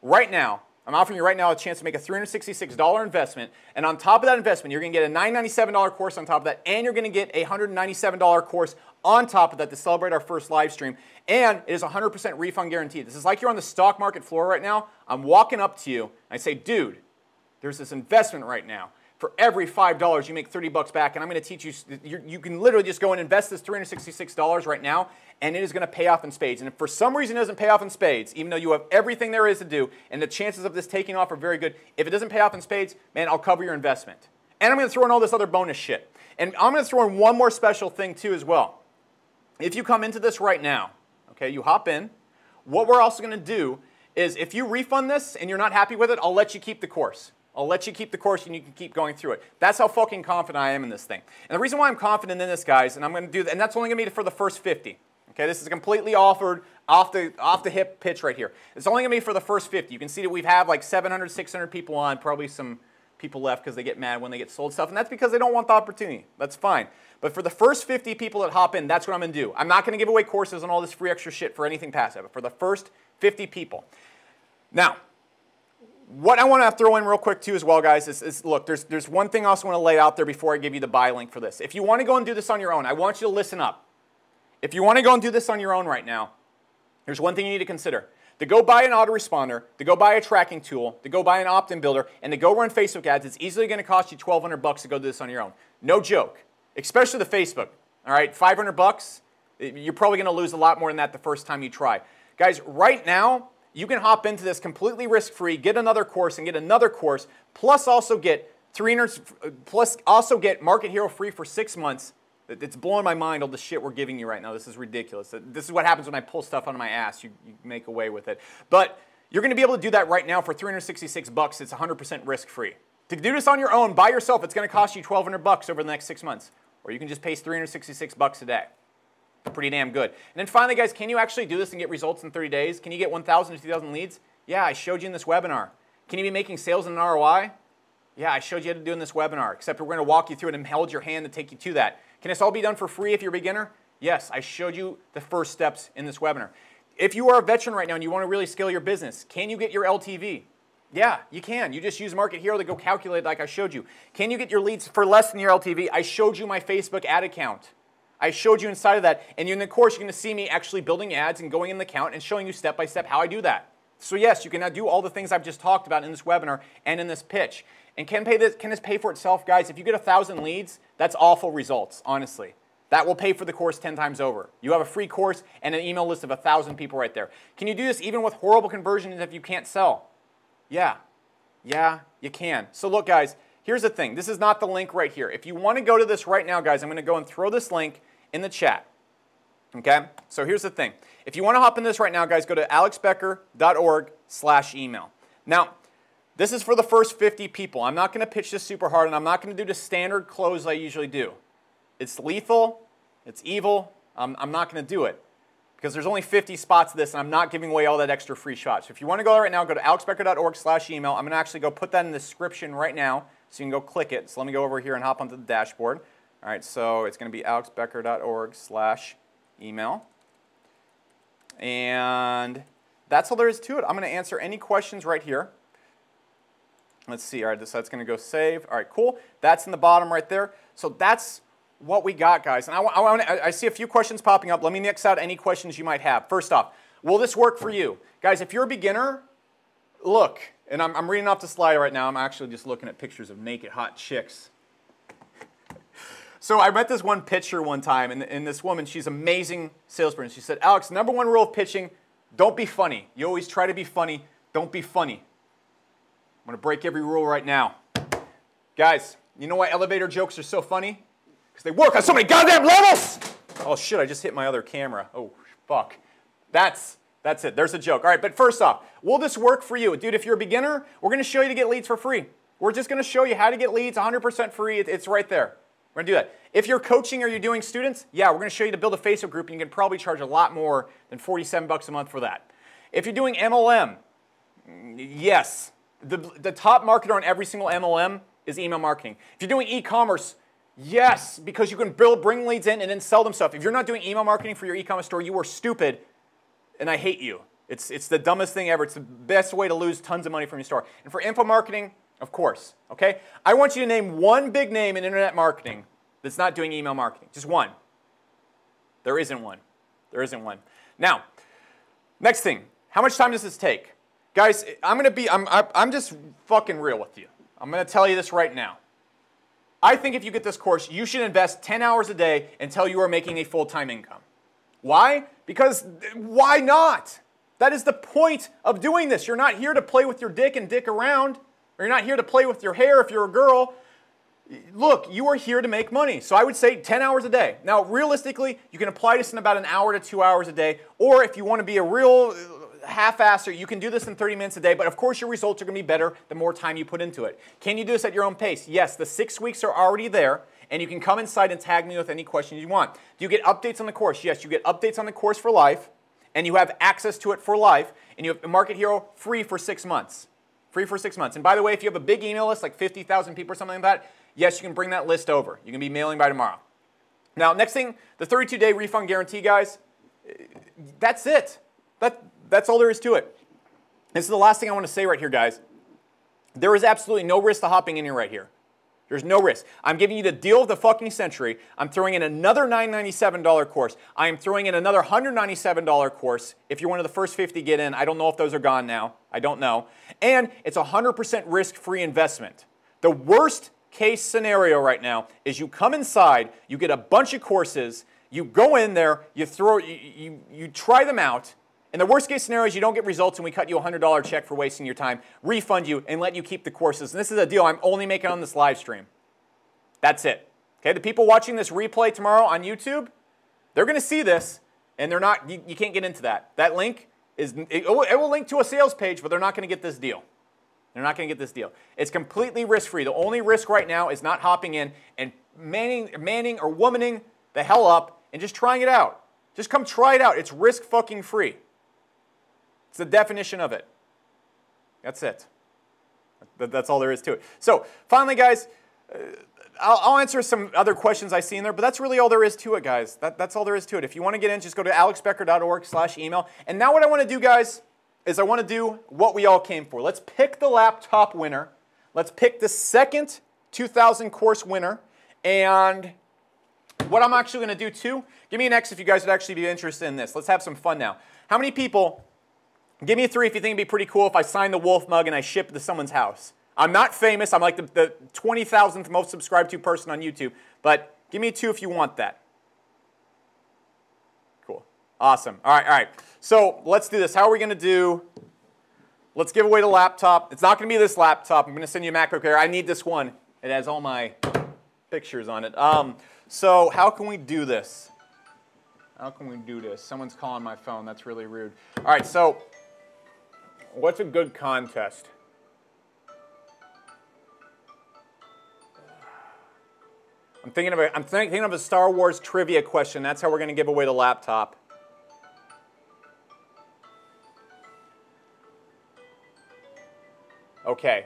right now. I'm offering you right now a chance to make a $366 investment, and on top of that investment, you're going to get a $997 course on top of that, and you're going to get a $197 course on top of that to celebrate our first live stream, and it is 100% refund guaranteed. This is like you're on the stock market floor right now. I'm walking up to you, and I say, dude, there's this investment right now. For every $5, you make 30 bucks back, and I'm going to teach you, you can literally just go and invest this $366 right now, and it is going to pay off in spades. And if for some reason it doesn't pay off in spades, even though you have everything there is to do, and the chances of this taking off are very good, if it doesn't pay off in spades, man, I'll cover your investment. And I'm going to throw in all this other bonus shit. And I'm going to throw in one more special thing too as well. If you come into this right now, okay, you hop in, what we're also going to do is if you refund this and you're not happy with it, I'll let you keep the course. I'll let you keep the course and you can keep going through it. That's how fucking confident I am in this thing. And the reason why I'm confident in this, guys, and I'm going to do that, and that's only going to be for the first 50. Okay, this is completely offered off the hip pitch right here. It's only going to be for the first 50. You can see that we've had like 700, 600 people on, probably some people left because they get mad when they get sold stuff, and that's because they don't want the opportunity. That's fine. But for the first 50 people that hop in, that's what I'm going to do. I'm not going to give away courses and all this free extra shit for anything passive, but for the first 50 people. Now, what I want to throw in real quick too as well, guys, is look, there's one thing I also want to lay out there before I give you the buy link for this. If you want to go and do this on your own, I want you to listen up. If you want to go and do this on your own right now, there's one thing you need to consider. To go buy an autoresponder, to go buy a tracking tool, to go buy an opt-in builder, and to go run Facebook ads, it's easily going to cost you $1,200 to go do this on your own. No joke. Especially the Facebook. All right, $500, you're probably going to lose a lot more than that the first time you try. Guys, right now, you can hop into this completely risk-free, get another course and get another course, plus also get Market Hero free for 6 months. It's blowing my mind, all the shit we're giving you right now. This is ridiculous. This is what happens when I pull stuff out of my ass. You make away with it. But you're going to be able to do that right now for $366. It's 100% risk-free. To do this on your own, by yourself, it's going to cost you $1,200 over the next 6 months. Or you can just pay $366 a day. Pretty damn good. And then finally, guys, can you actually do this and get results in 30 days? Can you get 1,000 to 2,000 leads? Yeah, I showed you in this webinar. Can you be making sales in an ROI? Yeah, I showed you how to do in this webinar, except we're going to walk you through it and hold your hand to take you to that. Can this all be done for free if you're a beginner? Yes, I showed you the first steps in this webinar. If you are a veteran right now and you want to really scale your business, can you get your LTV? Yeah, you can. You just use Market Hero to go calculate like I showed you. Can you get your leads for less than your LTV? I showed you my Facebook ad account. I showed you inside of that, and in the course, you're going to see me actually building ads and going in the account and showing you step by step how I do that. So yes, you can now do all the things I've just talked about in this webinar and in this pitch. And can this pay for itself, guys? If you get 1,000 leads, that's awful results, honestly. That will pay for the course 10 times over. You have a free course and an email list of 1,000 people right there. Can you do this even with horrible conversions if you can't sell? Yeah, you can. So look, guys, here's the thing. This is not the link right here. If you want to go to this right now, guys, I'm going to go and throw this link in the chat. Okay? So here's the thing. If you want to hop in this right now, guys, go to alexbecker.org/email. Now, this is for the first 50 people. I'm not going to pitch this super hard, and I'm not going to do the standard close I usually do. It's lethal. It's evil. I'm not going to do it because there's only 50 spots of this, and I'm not giving away all that extra free shots. So if you want to go there right now, go to alexbecker.org/email. I'm going to actually go put that in the description right now, so you can go click it. So let me go over here and hop onto the dashboard. All right, so it's going to be alexbecker.org/email. And that's all there is to it. I'm going to answer any questions right here. Let's see. All right, so that's going to go save. All right, cool. That's in the bottom right there. So that's what we got, guys. And I see a few questions popping up. Let me mix out any questions you might have. First off, will this work for you? Guys, if you're a beginner, look. And I'm reading off the slide right now. I'm actually just looking at pictures of naked hot chicks. So I met this one pitcher one time, and this woman, she's an amazing salesperson. She said, Alex, number one rule of pitching, don't be funny. You always try to be funny. Don't be funny. I'm going to break every rule right now. Guys, you know why elevator jokes are so funny? Because they work on so many goddamn levels! Oh, shit, I just hit my other camera. Oh, fuck. That's That's it. There's a joke. All right, but first off, will this work for you? Dude, if you're a beginner, we're going to show you to get leads for free. We're just going to show you how to get leads 100% free. It's right there. We're going to do that. If you're coaching or you're doing students, yeah, we're going to show you to build a Facebook group, and you can probably charge a lot more than $47 a month for that. If you're doing MLM, yes. The top marketer on every single MLM is email marketing. If you're doing e-commerce, yes, because you can bring leads in and then sell them stuff. If you're not doing email marketing for your e-commerce store, you are stupid, and I hate you. It's the dumbest thing ever. It's the best way to lose tons of money from your store. And for info marketing, of course, okay? I want you to name one big name in internet marketing that's not doing email marketing. Just one. There isn't one. There isn't one. Now, next thing, how much time does this take? Guys, I'm just fucking real with you. I'm going to tell you this right now. I think if you get this course, you should invest 10 hours a day until you are making a full-time income. Why? Because why not? That is the point of doing this. You're not here to play with your dick and dick around, or you're not here to play with your hair if you're a girl. Look, you are here to make money. So I would say 10 hours a day. Now, realistically, you can apply this in about an hour to 2 hours a day, or if you want to be a real half-asser, you can do this in 30 minutes a day, but of course your results are going to be better the more time you put into it. Can you do this at your own pace? Yes, the 6 weeks are already there, and you can come inside and tag me with any questions you want. Do you get updates on the course? Yes, you get updates on the course for life, and you have access to it for life, and you have Market Hero free for 6 months. Free for 6 months. And by the way, if you have a big email list, like 50,000 people or something like that, yes, you can bring that list over. You can be mailing by tomorrow. Now, next thing, the 32-day refund guarantee, guys, that's it. That's all there is to it. This is the last thing I want to say right here, guys. There is absolutely no risk to hopping in here right here. There's no risk. I'm giving you the deal of the fucking century. I'm throwing in another $997 course. I am throwing in another $197 course. If you're one of the first 50 get in, I don't know if those are gone now. I don't know. And it's a 100% risk-free investment. The worst case scenario right now is you come inside, you get a bunch of courses, you go in there, you try them out, and the worst case scenario is you don't get results and we cut you a $100 check for wasting your time, refund you, and let you keep the courses. And this is a deal I'm only making on this live stream. That's it. Okay, the people watching this replay tomorrow on YouTube, they're going to see this, and they're not. You can't get into that. That link it will link to a sales page, but they're not going to get this deal. They're not going to get this deal. It's completely risk-free. The only risk right now is not hopping in and manning or womaning the hell up and just trying it out. Just come try it out. It's risk-fucking-free. It's the definition of it. That's it. That's all there is to it. So, finally, guys, I'll answer some other questions I see in there, but that's really all there is to it, guys. That's all there is to it. If you want to get in, just go to alexbecker.org/email. And now what I want to do, guys, is I want to do what we all came for. Let's pick the laptop winner. Let's pick the second 2000 course winner. And what I'm actually going to do, too, give me an X if you guys would actually be interested in this. Let's have some fun now. How many people... Give me a 3 if you think it'd be pretty cool if I signed the Wolf mug and I shipped it to someone's house. I'm not famous. I'm like the 20,000th most subscribed to person on YouTube. But give me a 2 if you want that. Cool. Awesome. All right. So let's do this. How are we going to do? Let's give away the laptop. It's not going to be this laptop. I'm going to send you a MacBook Air. I need this one. It has all my pictures on it. So how can we do this? How can we do this? Someone's calling my phone. That's really rude. All right, so... what's a good contest? I'm thinking of a Star Wars trivia question. That's how we're going to give away the laptop. Okay.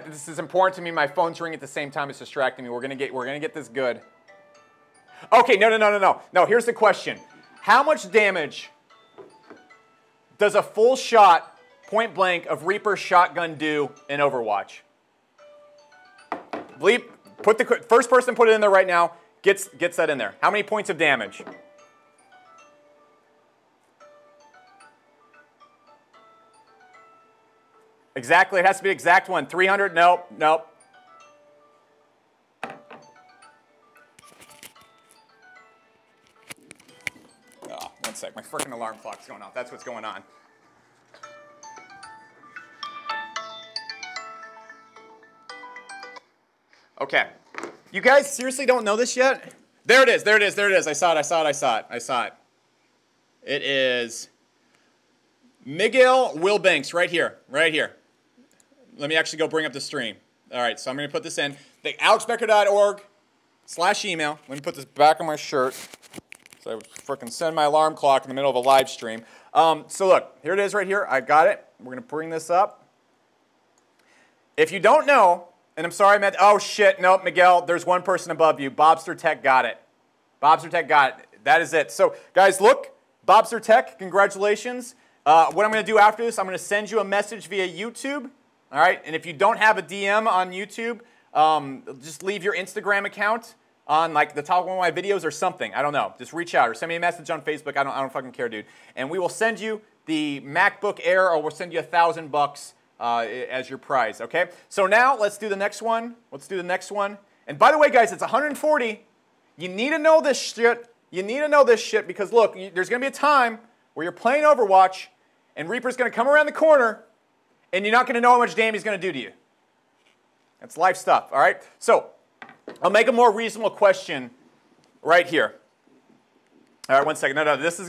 This is important to me. My phone's ringing at the same time. It's distracting me. We're gonna get this good. Okay, no. No, here's the question. How much damage does a full shot, point blank, of Reaper shotgun do in Overwatch? First person put it in there right now gets that in there. How many points of damage? Exactly, it has to be the exact one. 300, nope. Oh, one sec, my freaking alarm clock's going off. That's what's going on. Okay, you guys seriously don't know this yet? There it is. There it is. There it is. I saw it. I saw it. I saw it. I saw it. It is Miguel Wilbanks right here. Right here. Let me actually go bring up the stream. All right, so I'm going to put this in. The alexbecker.org/email. Let me put this back on my shirt. So I would freaking send my alarm clock in the middle of a live stream. So look, here it is right here. I got it. We're going to bring this up. If you don't know, and I'm sorry I meant, oh shit, nope, Miguel, there's one person above you. Bobster Tech got it. Bobster Tech got it. That is it. So guys, look, Bobster Tech, congratulations. What I'm going to do after this, I'm going to send you a message via YouTube. All right, and if you don't have a DM on YouTube, just leave your Instagram account on like the top of one of my videos or something. I don't know. Just reach out or send me a message on Facebook. I don't fucking care, dude. And we will send you the MacBook Air, or we'll send you $1,000 as your prize. Okay. So now let's do the next one. Let's do the next one. And by the way, guys, it's 140. You need to know this shit. You need to know this shit because look, there's gonna be a time where you're playing Overwatch, and Reaper's gonna come around the corner. And you're not going to know how much damage he's going to do to you. That's life stuff, all right? So I'll make a more reasonable question right here. All right, one second. No, this is...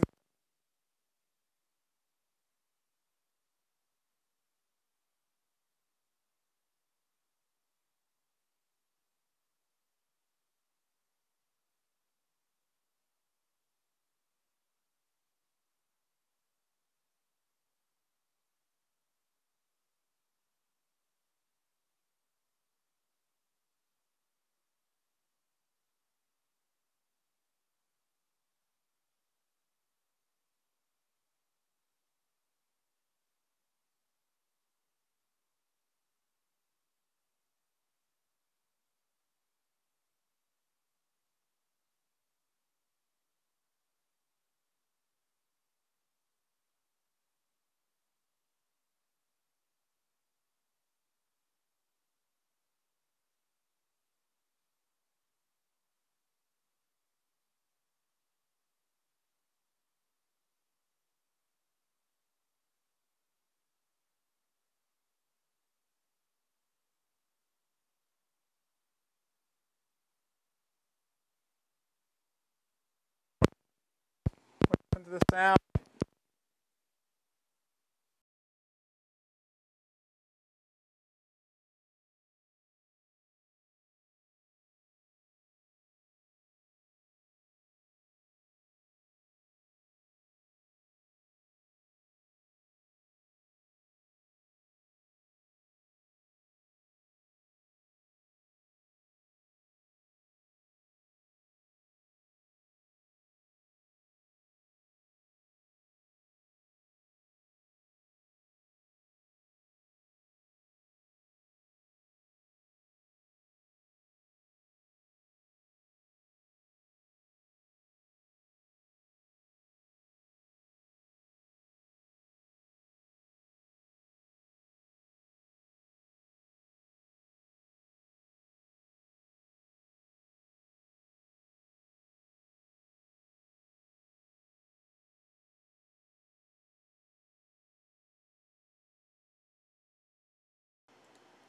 Listen to the sound.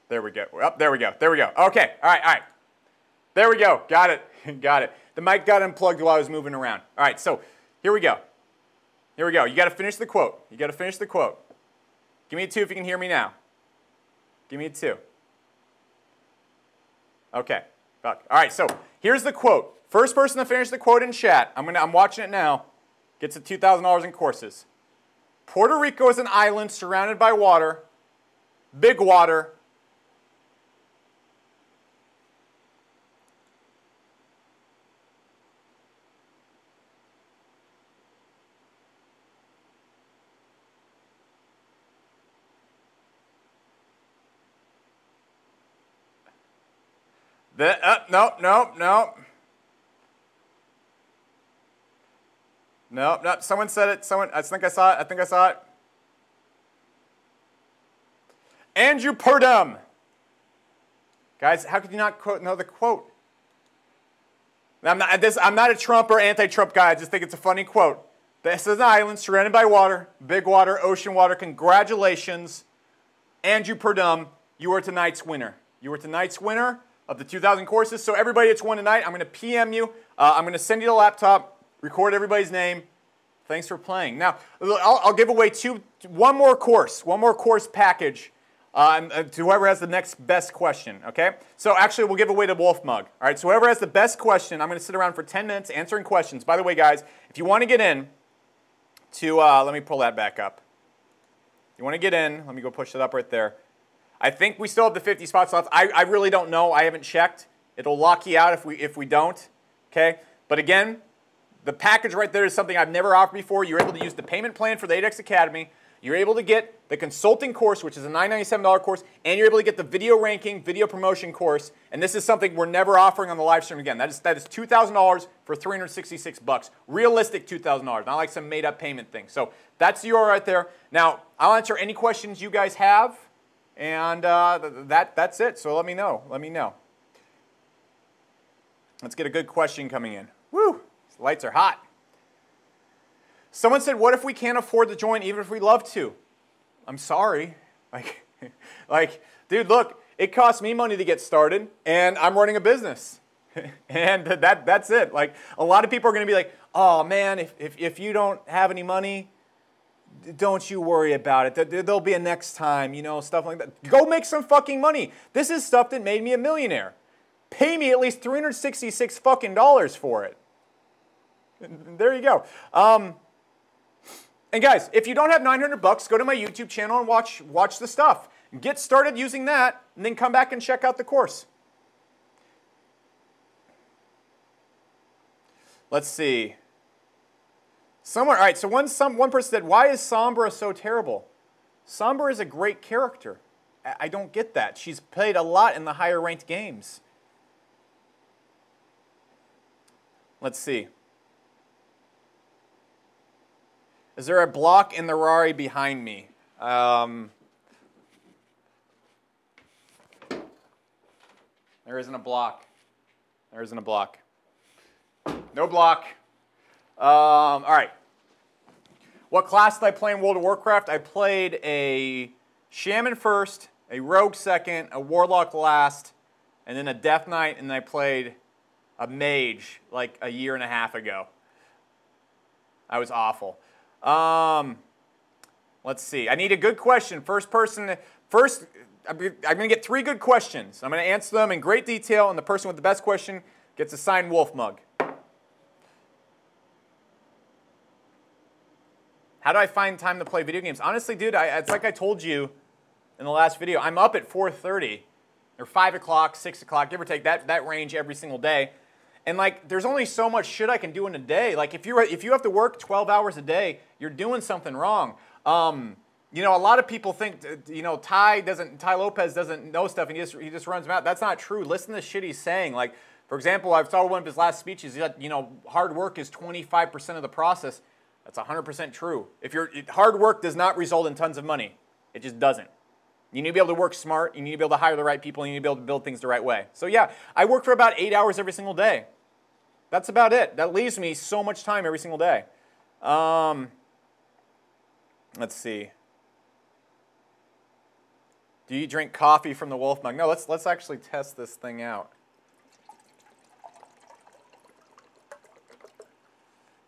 There we go. Oh, there we go. There we go. Okay. All right. All right. There we go. Got it. Got it. The mic got unplugged while I was moving around. All right. So here we go. Here we go. You got to finish the quote. You got to finish the quote. Give me a 2 if you can hear me now. Give me a 2. Okay. All right. So here's the quote. First person to finish the quote in chat. I'm watching it now. Gets the $2,000 in courses. Puerto Rico is an island surrounded by water. Big water. No. No. Someone said it. I think I saw it. Andrew Purdom. Guys, how could you not know the quote? I'm not a Trump or anti-Trump guy. I just think it's a funny quote. This is an island surrounded by water, big water, ocean water. Congratulations, Andrew Purdom. You are tonight's winner. You are tonight's winner of the 2,000 courses. So everybody that's won tonight, I'm going to PM you I'm going to send you the laptop, record everybody's name. Thanks for playing. Now, I'll give away one more course package to whoever has the next best question, okay? So actually, we'll give away the Wolf Mug. All right, so whoever has the best question, I'm going to sit around for 10 minutes answering questions. By the way, guys, if you want to get in to, let me pull that back up. You want to get in, let me go push it up right there. I think we still have the 50 spots left. I really don't know. I haven't checked. It'll lock you out if we don't, okay? But again, the package right there is something I've never offered before. You're able to use the payment plan for the 8X Academy. You're able to get the consulting course, which is a $997 course, and you're able to get the video ranking, video promotion course. And this is something we're never offering on the live stream again. That is $2,000 for $366. Realistic $2,000, not like some made-up payment thing. So that's the URL right there. Now, I'll answer any questions you guys have, and that's it. So let me know. Let me know. Let's get a good question coming in. Woo! These lights are hot. Someone said, what if we can't afford to join even if we love to? I'm sorry. Like, dude, look, it costs me money to get started, and I'm running a business. And that's it. Like, a lot of people are going to be like, oh, man, if you don't have any money, don't you worry about it. There'll be a next time, you know, stuff like that. Go make some fucking money. This is stuff that made me a millionaire. Pay me at least $366 fucking dollars for it. There you go. And guys, if you don't have 900 bucks, go to my YouTube channel and watch the stuff. Get started using that, and then come back and check out the course. Let's see. All right, so one person said, why is Sombra so terrible? Sombra is a great character. I don't get that. She's played a lot in the higher ranked games. Let's see. Is there a block in the Rari behind me? There isn't a block. There isn't a block. No block. All right. What class did I play in World of Warcraft? I played a Shaman first, a Rogue second, a Warlock last, and then a Death Knight, and then I played a Mage like a year and a half ago. I was awful. Let's see. I need a good question. First, I'm going to get 3 good questions. I'm going to answer them in great detail, and the person with the best question gets a signed Wolf Mug. How do I find time to play video games? Honestly, dude, it's like I told you in the last video. I'm up at 4:30 or 5 o'clock, 6 o'clock, give or take that range every single day. And like, there's only so much shit I can do in a day. Like, if you have to work 12 hours a day, you're doing something wrong. You know, a lot of people think, you know, Tai Lopez doesn't know stuff and he just runs them out. That's not true. Listen to the shit he's saying. Like, for example, I saw one of his last speeches. He said, you know, hard work is 25% of the process. That's 100% true. Hard work does not result in tons of money. It just doesn't. You need to be able to work smart. You need to be able to hire the right people. You need to be able to build things the right way. So yeah, I work for about 8 hours every single day. That's about it. That leaves me so much time every single day. Let's see. Do you drink coffee from the Wolf Mug? No, let's actually test this thing out.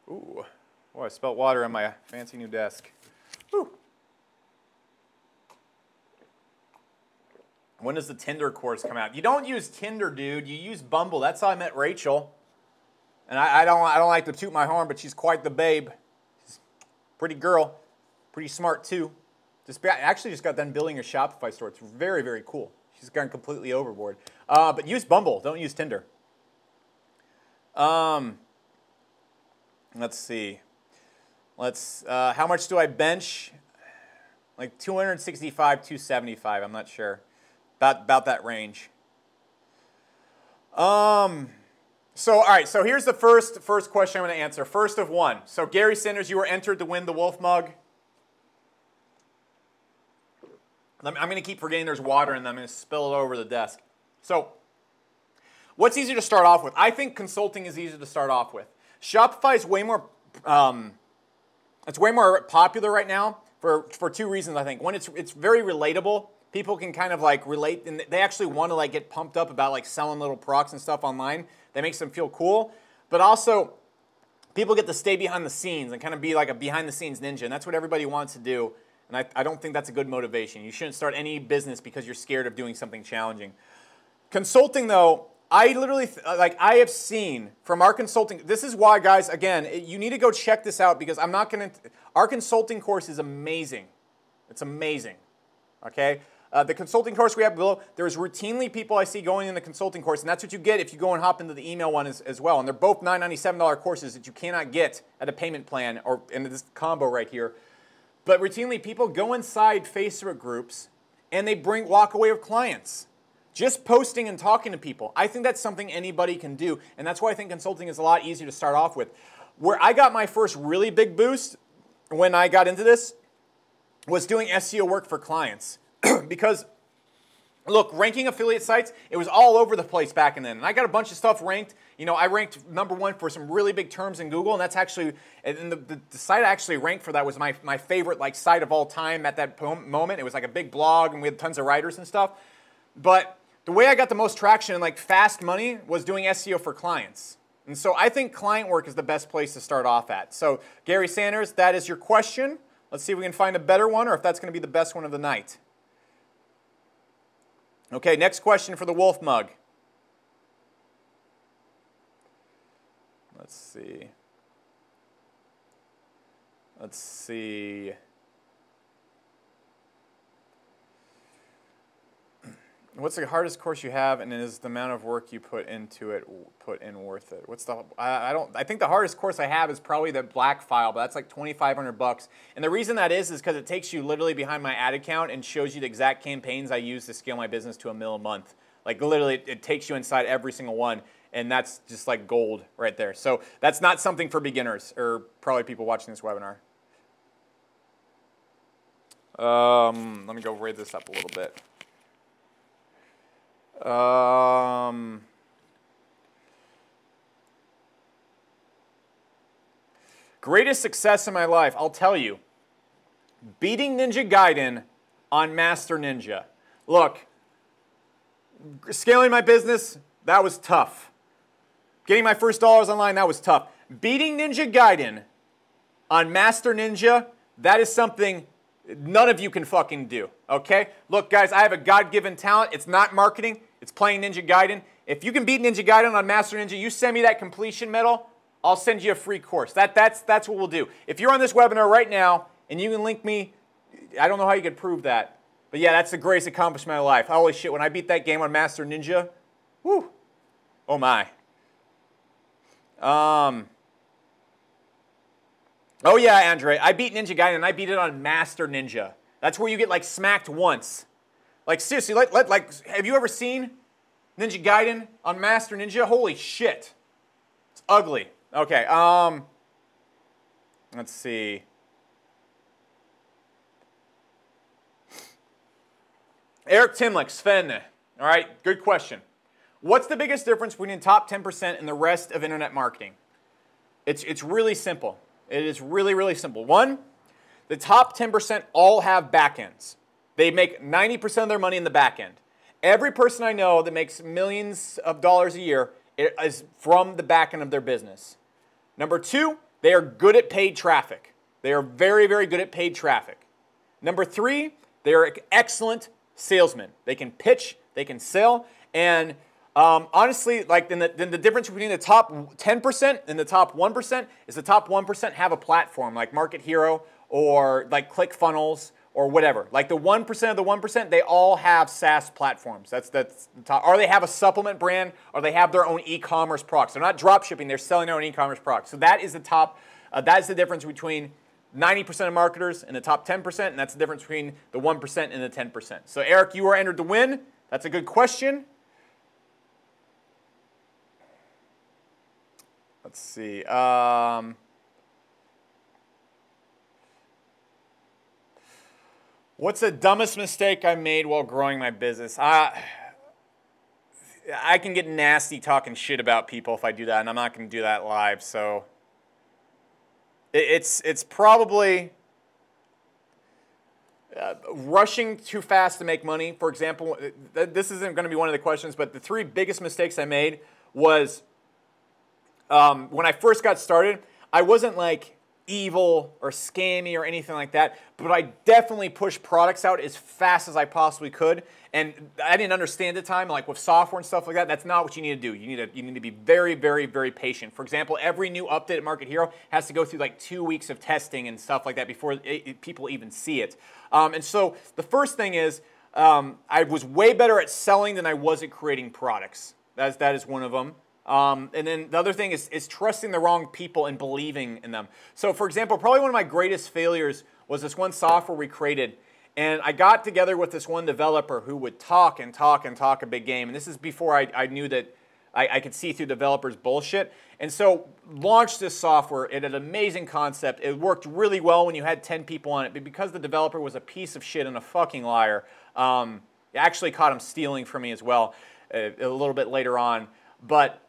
Ooh. Oh, I spilled water on my fancy new desk. Whew. When does the Tinder course come out? You don't use Tinder, dude. You use Bumble. That's how I met Rachel. And I don't like to toot my horn, but she's quite the babe. She's a pretty girl. Pretty smart, too. Actually just got done building a Shopify store. It's very, very cool. She's gone completely overboard. But use Bumble. Don't use Tinder. Let's see. How much do I bench? Like 265, 275. I'm not sure. About that range. So, all right. So here's the first question I'm going to answer. First of one. So Gary Sanders, you were entered to win the Wolf Mug. I'm going to keep forgetting there's water in them. I'm going to spill it over the desk. So, what's easier to start off with? I think consulting is easier to start off with. Shopify is way more, it's way more popular right now for 2 reasons, I think. One, it's very relatable. People can kind of like relate, and they actually want to like get pumped up about like selling little products and stuff online. That makes them feel cool. but also people get to stay behind the scenes and kind of be like a behind-the-scenes ninja, and that's what everybody wants to do, and I don't think that's a good motivation. You shouldn't start any business because you're scared of doing something challenging. Consulting, though, I literally, I have seen from our consulting, this is why, guys, again, you need to go check this out because I'm not going to, our consulting course is amazing. It's amazing, okay? The consulting course we have below, there's routinely people I see going in the consulting course, and that's what you get if you go and hop into the email one as well. And they're both $997 courses that you cannot get at a payment plan or in this combo right here. But routinely, people go inside Facebook groups, and they walk away with clients. Just posting and talking to people. I think that's something anybody can do, and that's why I think consulting is a lot easier to start off with. Where I got my first really big boost when I got into this was doing SEO work for clients. Because, look, ranking affiliate sites, it was all over the place back then. And I got a bunch of stuff ranked. You know, I ranked #1 for some really big terms in Google, and that's actually, and the site I actually ranked for that was my favorite site of all time at that moment. It was like a big blog, and we had tons of writers and stuff. But the way I got the most traction and fast money was doing SEO for clients. And so I think client work is the best place to start off at. So Gary Sanders, that is your question. Let's see if we can find a better one or if that's going to be the best one of the night. Okay, next question for the Wolf Mug. Let's see. Let's see. What's the hardest course you have, and is the amount of work you put into it worth it? What's the I think the hardest course I have is probably the black file, but that's like $2,500. And the reason that is because it takes you literally behind my ad account and shows you the exact campaigns I use to scale my business to $1 million a month. Like literally, it takes you inside every single one, and that's just like gold right there. So that's not something for beginners or probably people watching this webinar. Let me go raise this up a little bit. Greatest success in my life, I'll tell you. Beating Ninja Gaiden on Master Ninja. Look, scaling my business, that was tough. Getting my first dollars online, that was tough. Beating Ninja Gaiden on Master Ninja, that is something none of you can fucking do, okay? Look, guys, I have a God-given talent. It's not marketing. It's playing Ninja Gaiden. If you can beat Ninja Gaiden on Master Ninja, you send me that completion medal, I'll send you a free course. That's what we'll do. If you're on this webinar right now and you can link me, I don't know how you could prove that. But yeah, that's the greatest accomplishment of my life. Holy shit, when I beat that game on Master Ninja, whoo, oh my. Oh yeah, Andre, I beat Ninja Gaiden and I beat it on Master Ninja. That's where you get smacked once. Like seriously, have you ever seen Ninja Gaiden on Master Ninja? Holy shit. It's ugly. Okay, let's see. Eric Timlick, Sven. All right, good question. What's the biggest difference between the top 10% and the rest of internet marketing? It's really simple. It is really, really simple. One, the top 10% all have back ends. They make 90% of their money in the back end. Every person I know that makes millions of dollars a year is from the back end of their business. Number two, they are good at paid traffic. They are very, very good at paid traffic. Number three, they are excellent salesmen. They can pitch, they can sell, and honestly, then the difference between the top 10% and the top 1% is the top 1% have a platform like Market Hero or like ClickFunnels or whatever. Like the 1% of the 1%, they all have SaaS platforms. That's the top. Or they have a supplement brand, or they have their own e-commerce products. They're not drop shipping, they're selling their own e-commerce products. So that is the top, that is the difference between 90% of marketers and the top 10%, and that's the difference between the 1% and the 10%. So Eric, you are entered to win. That's a good question. Let's see. What's the dumbest mistake I made while growing my business? I can get nasty talking shit about people if I do that, and I'm not going to do that live. So it's probably rushing too fast to make money. For example, this isn't going to be one of the questions, but the three biggest mistakes I made was when I first got started, I wasn't like evil or scammy or anything like that, but I definitely pushed products out as fast as I possibly could. And I didn't understand at the time, like with software and stuff like that, that's not what you need to do. You need to be very, very, very patient. For example, every new update at Market Hero has to go through like 2 weeks of testing and stuff like that before people even see it. And so the first thing is, I was way better at selling than I was at creating products. That is one of them. And then the other thing is trusting the wrong people and believing in them. So for example, probably one of my greatest failures was this one software we created. And I got together with this one developer who would talk and talk and talk a big game. And this is before I knew that I could see through developers' bullshit. And so launched this software. It had an amazing concept. It worked really well when you had 10 people on it. But because the developer was a piece of shit and a fucking liar, I actually caught him stealing from me as well a little bit later on. But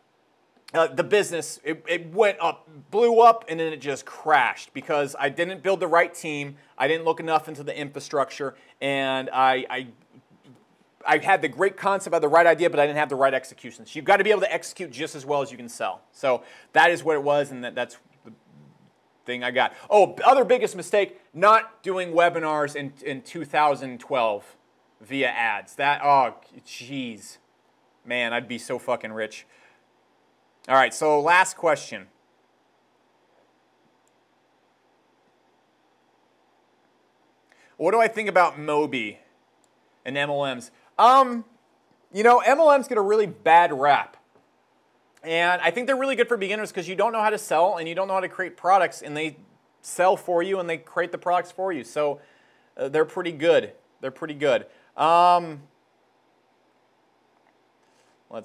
the business, it went up, blew up, and then it just crashed because I didn't build the right team. I didn't look enough into the infrastructure, and I had the great concept, I had the right idea, but I didn't have the right execution. So you've got to be able to execute just as well as you can sell. So that is what it was, and that's the thing I got. Oh, other biggest mistake, not doing webinars in 2012 via ads. That, oh, jeez. Man, I'd be so fucking rich. All right, so last question. What do I think about Mobi and MLMs? You know, MLMs get a really bad rap. And I think they're really good for beginners because you don't know how to sell and you don't know how to create products, and they sell for you and they create the products for you. So they're pretty good. They're pretty good. Let's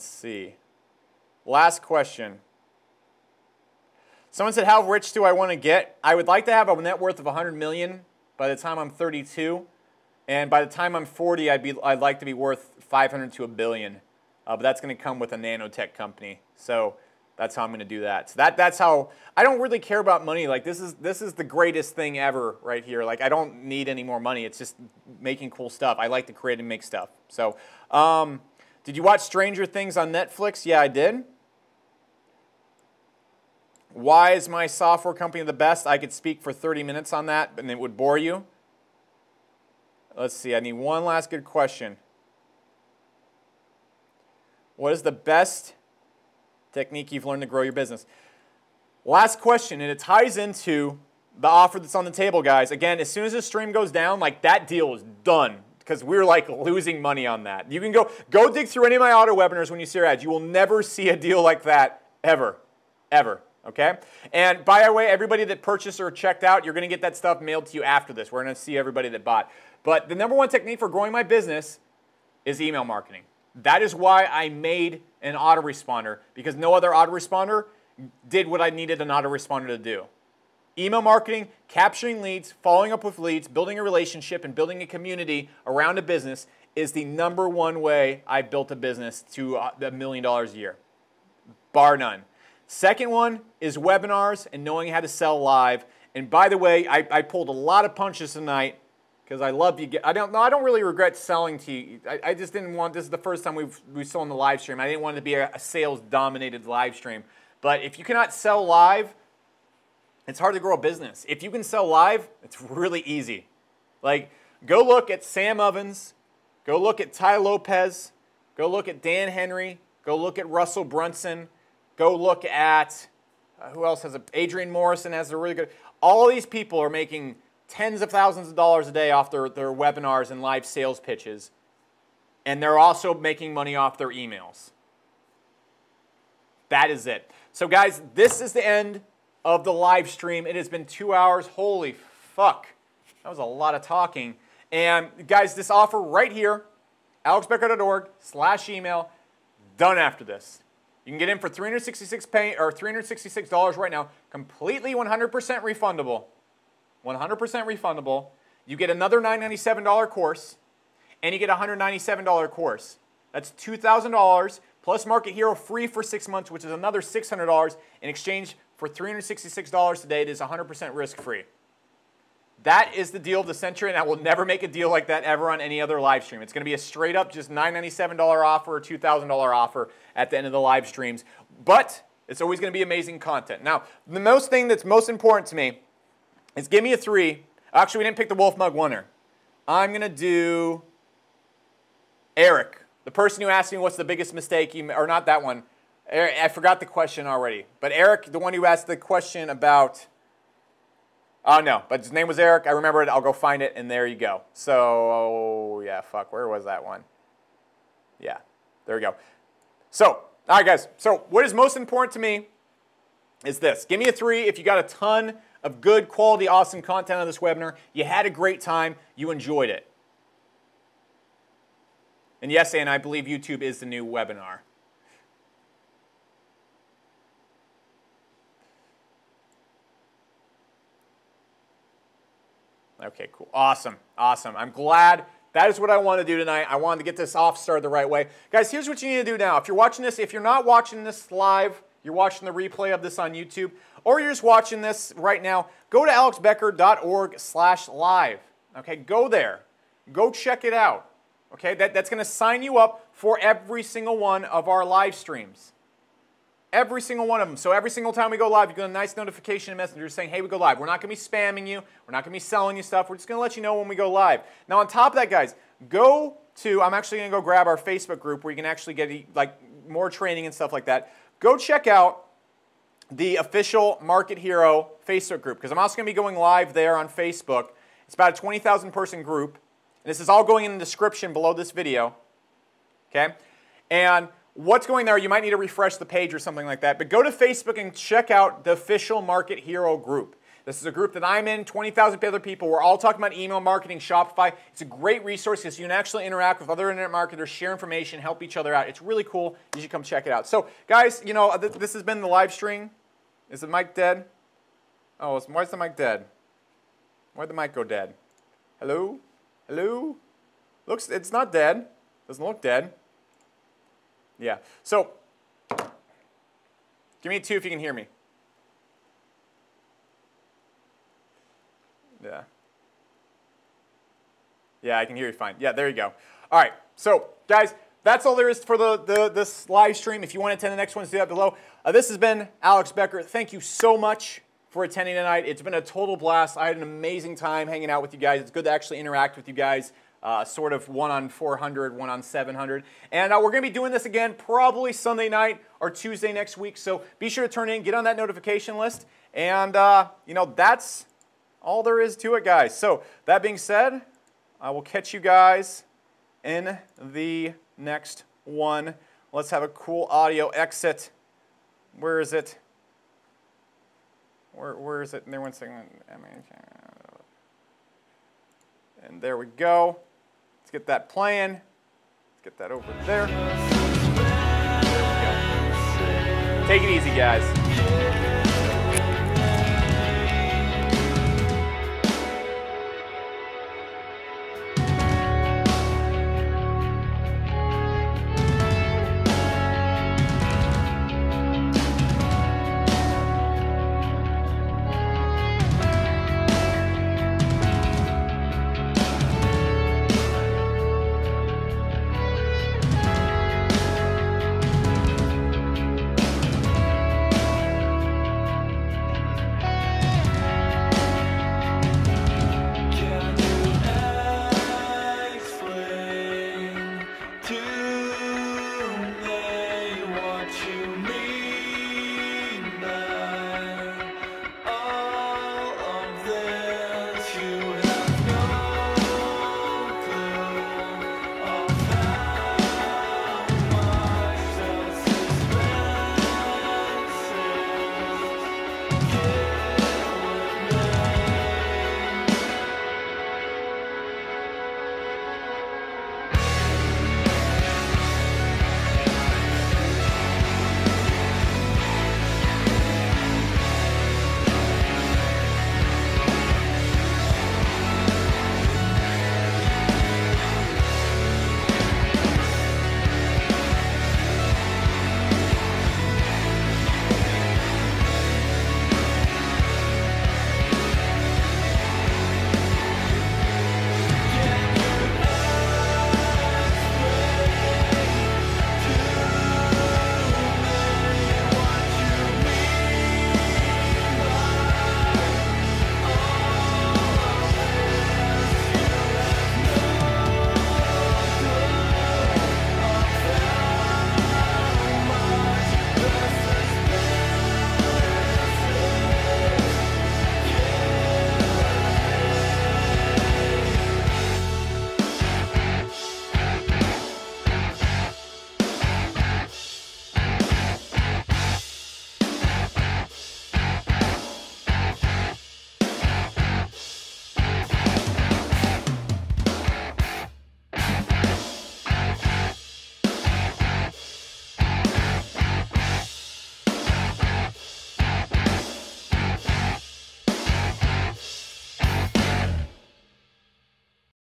see. Last question. Someone said, how rich do I want to get? I would like to have a net worth of 100 million by the time I'm 32. And by the time I'm 40, I'd like to be worth 500 to $1 billion. But that's going to come with a nanotech company. So that's how I'm going to do that. So that's how, I don't really care about money. Like this is the greatest thing ever right here. Like I don't need any more money. It's just making cool stuff. I like to create and make stuff. So, did you watch Stranger Things on Netflix? Yeah, I did. Why is my software company the best? I could speak for 30 minutes on that, and it would bore you. Let's see, I need one last good question. What is the best technique you've learned to grow your business? Last question, and it ties into the offer that's on the table, guys. Again, as soon as the stream goes down, like that deal is done. Because we're like losing money on that. You can go dig through any of my auto webinars when you see our ads. You will never see a deal like that ever. Ever. Okay? And by the way, everybody that purchased or checked out, you're going to get that stuff mailed to you after this. We're going to see everybody that bought. But the number one technique for growing my business is email marketing. That is why I made an autoresponder, because no other autoresponder did what I needed an autoresponder to do. Email marketing, capturing leads, following up with leads, building a relationship, and building a community around a business is the number one way I built a business to $1 million a year, bar none. Second one is webinars and knowing how to sell live. And by the way, I pulled a lot of punches tonight because I love you. I don't really regret selling to you. I just didn't want, this is the first time we've sold on the live stream. I didn't want it to be a sales-dominated live stream. But if you cannot sell live, it's hard to grow a business. If you can sell live, it's really easy. Like, go look at Sam Ovens, go look at Ty Lopez, go look at Dan Henry, go look at Russell Brunson, go look at, who else has Adrian Morrison has a really good, all of these people are making tens of thousands of dollars a day off their webinars and live sales pitches. And they're also making money off their emails. That is it. So guys, this is the end of the live stream. It has been 2 hours. Holy fuck. That was a lot of talking. And guys, this offer right here, alexbecker.org/email, done after this. You can get in for $366 right now, completely 100% refundable. 100% refundable. You get another $997 course, and you get a $197 course. That's $2,000 plus Market Hero free for 6 months, which is another $600 in exchange for $366 today. It is 100% risk-free. That is the deal of the century, and I will never make a deal like that ever on any other live stream. It's going to be a straight-up just $997 offer or $2,000 offer at the end of the live streams. But It's always going to be amazing content. Now, the thing that's most important to me is give me a 3. Actually, we didn't pick the Wolf Mug winner. I'm going to do Eric, the person who asked me what's the biggest mistake you, or not that one. I forgot the question already. But Eric, the one who asked the question about, oh no, but his name was Eric. I remember it. I'll go find it, and there you go. So, yeah, fuck, where was that one? Yeah, there we go. So, all right, guys. So, what is most important to me is this. Give me a 3 if you got a ton of good, quality, awesome content on this webinar. You had a great time. You enjoyed it. And yes, and I believe YouTube is the new webinar. Okay, cool. Awesome. Awesome. I'm glad. That is what I want to do tonight. I wanted to get this off started the right way. Guys, here's what you need to do now. If you're watching this, if you're not watching this live, you're watching the replay of this on YouTube, or you're just watching this right now, go to alexbecker.org/live. Okay, go there. Go check it out. Okay, that's going to sign you up for every single one of our live streams. Every single one of them. So every single time we go live, you get a nice notification messenger saying, hey, we go live. We're not going to be spamming you. We're not going to be selling you stuff. We're just going to let you know when we go live. Now, on top of that, guys, go to, I'm actually going to go grab our Facebook group where you can actually get like more training and stuff like that. Go check out the official Market Hero Facebook group because I'm also going to be going live there on Facebook. It's about a 20,000 person group. And this is all going in the description below this video. Okay? And what's going there, you might need to refresh the page or something like that. But go to Facebook and check out the official Market Hero group. This is a group that I'm in, 20,000 other people. We're all talking about email marketing, Shopify. It's a great resource because you can actually interact with other internet marketers, share information, help each other out. It's really cool. You should come check it out. So, guys, you know, this has been the live stream. Is the mic dead? Oh, why is the mic dead? Why'd the mic go dead? Hello? Hello? Looks, it's not dead. Doesn't look dead. Yeah. So, give me a 2 if you can hear me. Yeah. Yeah, I can hear you fine. Yeah, there you go. All right. So, guys, that's all there is for this live stream. If you want to attend the next one, do that below. This has been Alex Becker. Thank you so much for attending tonight. It's been a total blast. I had an amazing time hanging out with you guys. It's good to actually interact with you guys. Sort of 1 on 400, 1 on 700. And we're going to be doing this again probably Sunday night or Tuesday next week. So be sure to turn in, get on that notification list. And, you know, that's all there is to it, guys. So that being said, I will catch you guys in the next one. Let's have a cool audio exit. Where is it? Where is it? And there, 1 second. And there we go. Let's get that playing. Let's get that over there. There we go. Take it easy, guys.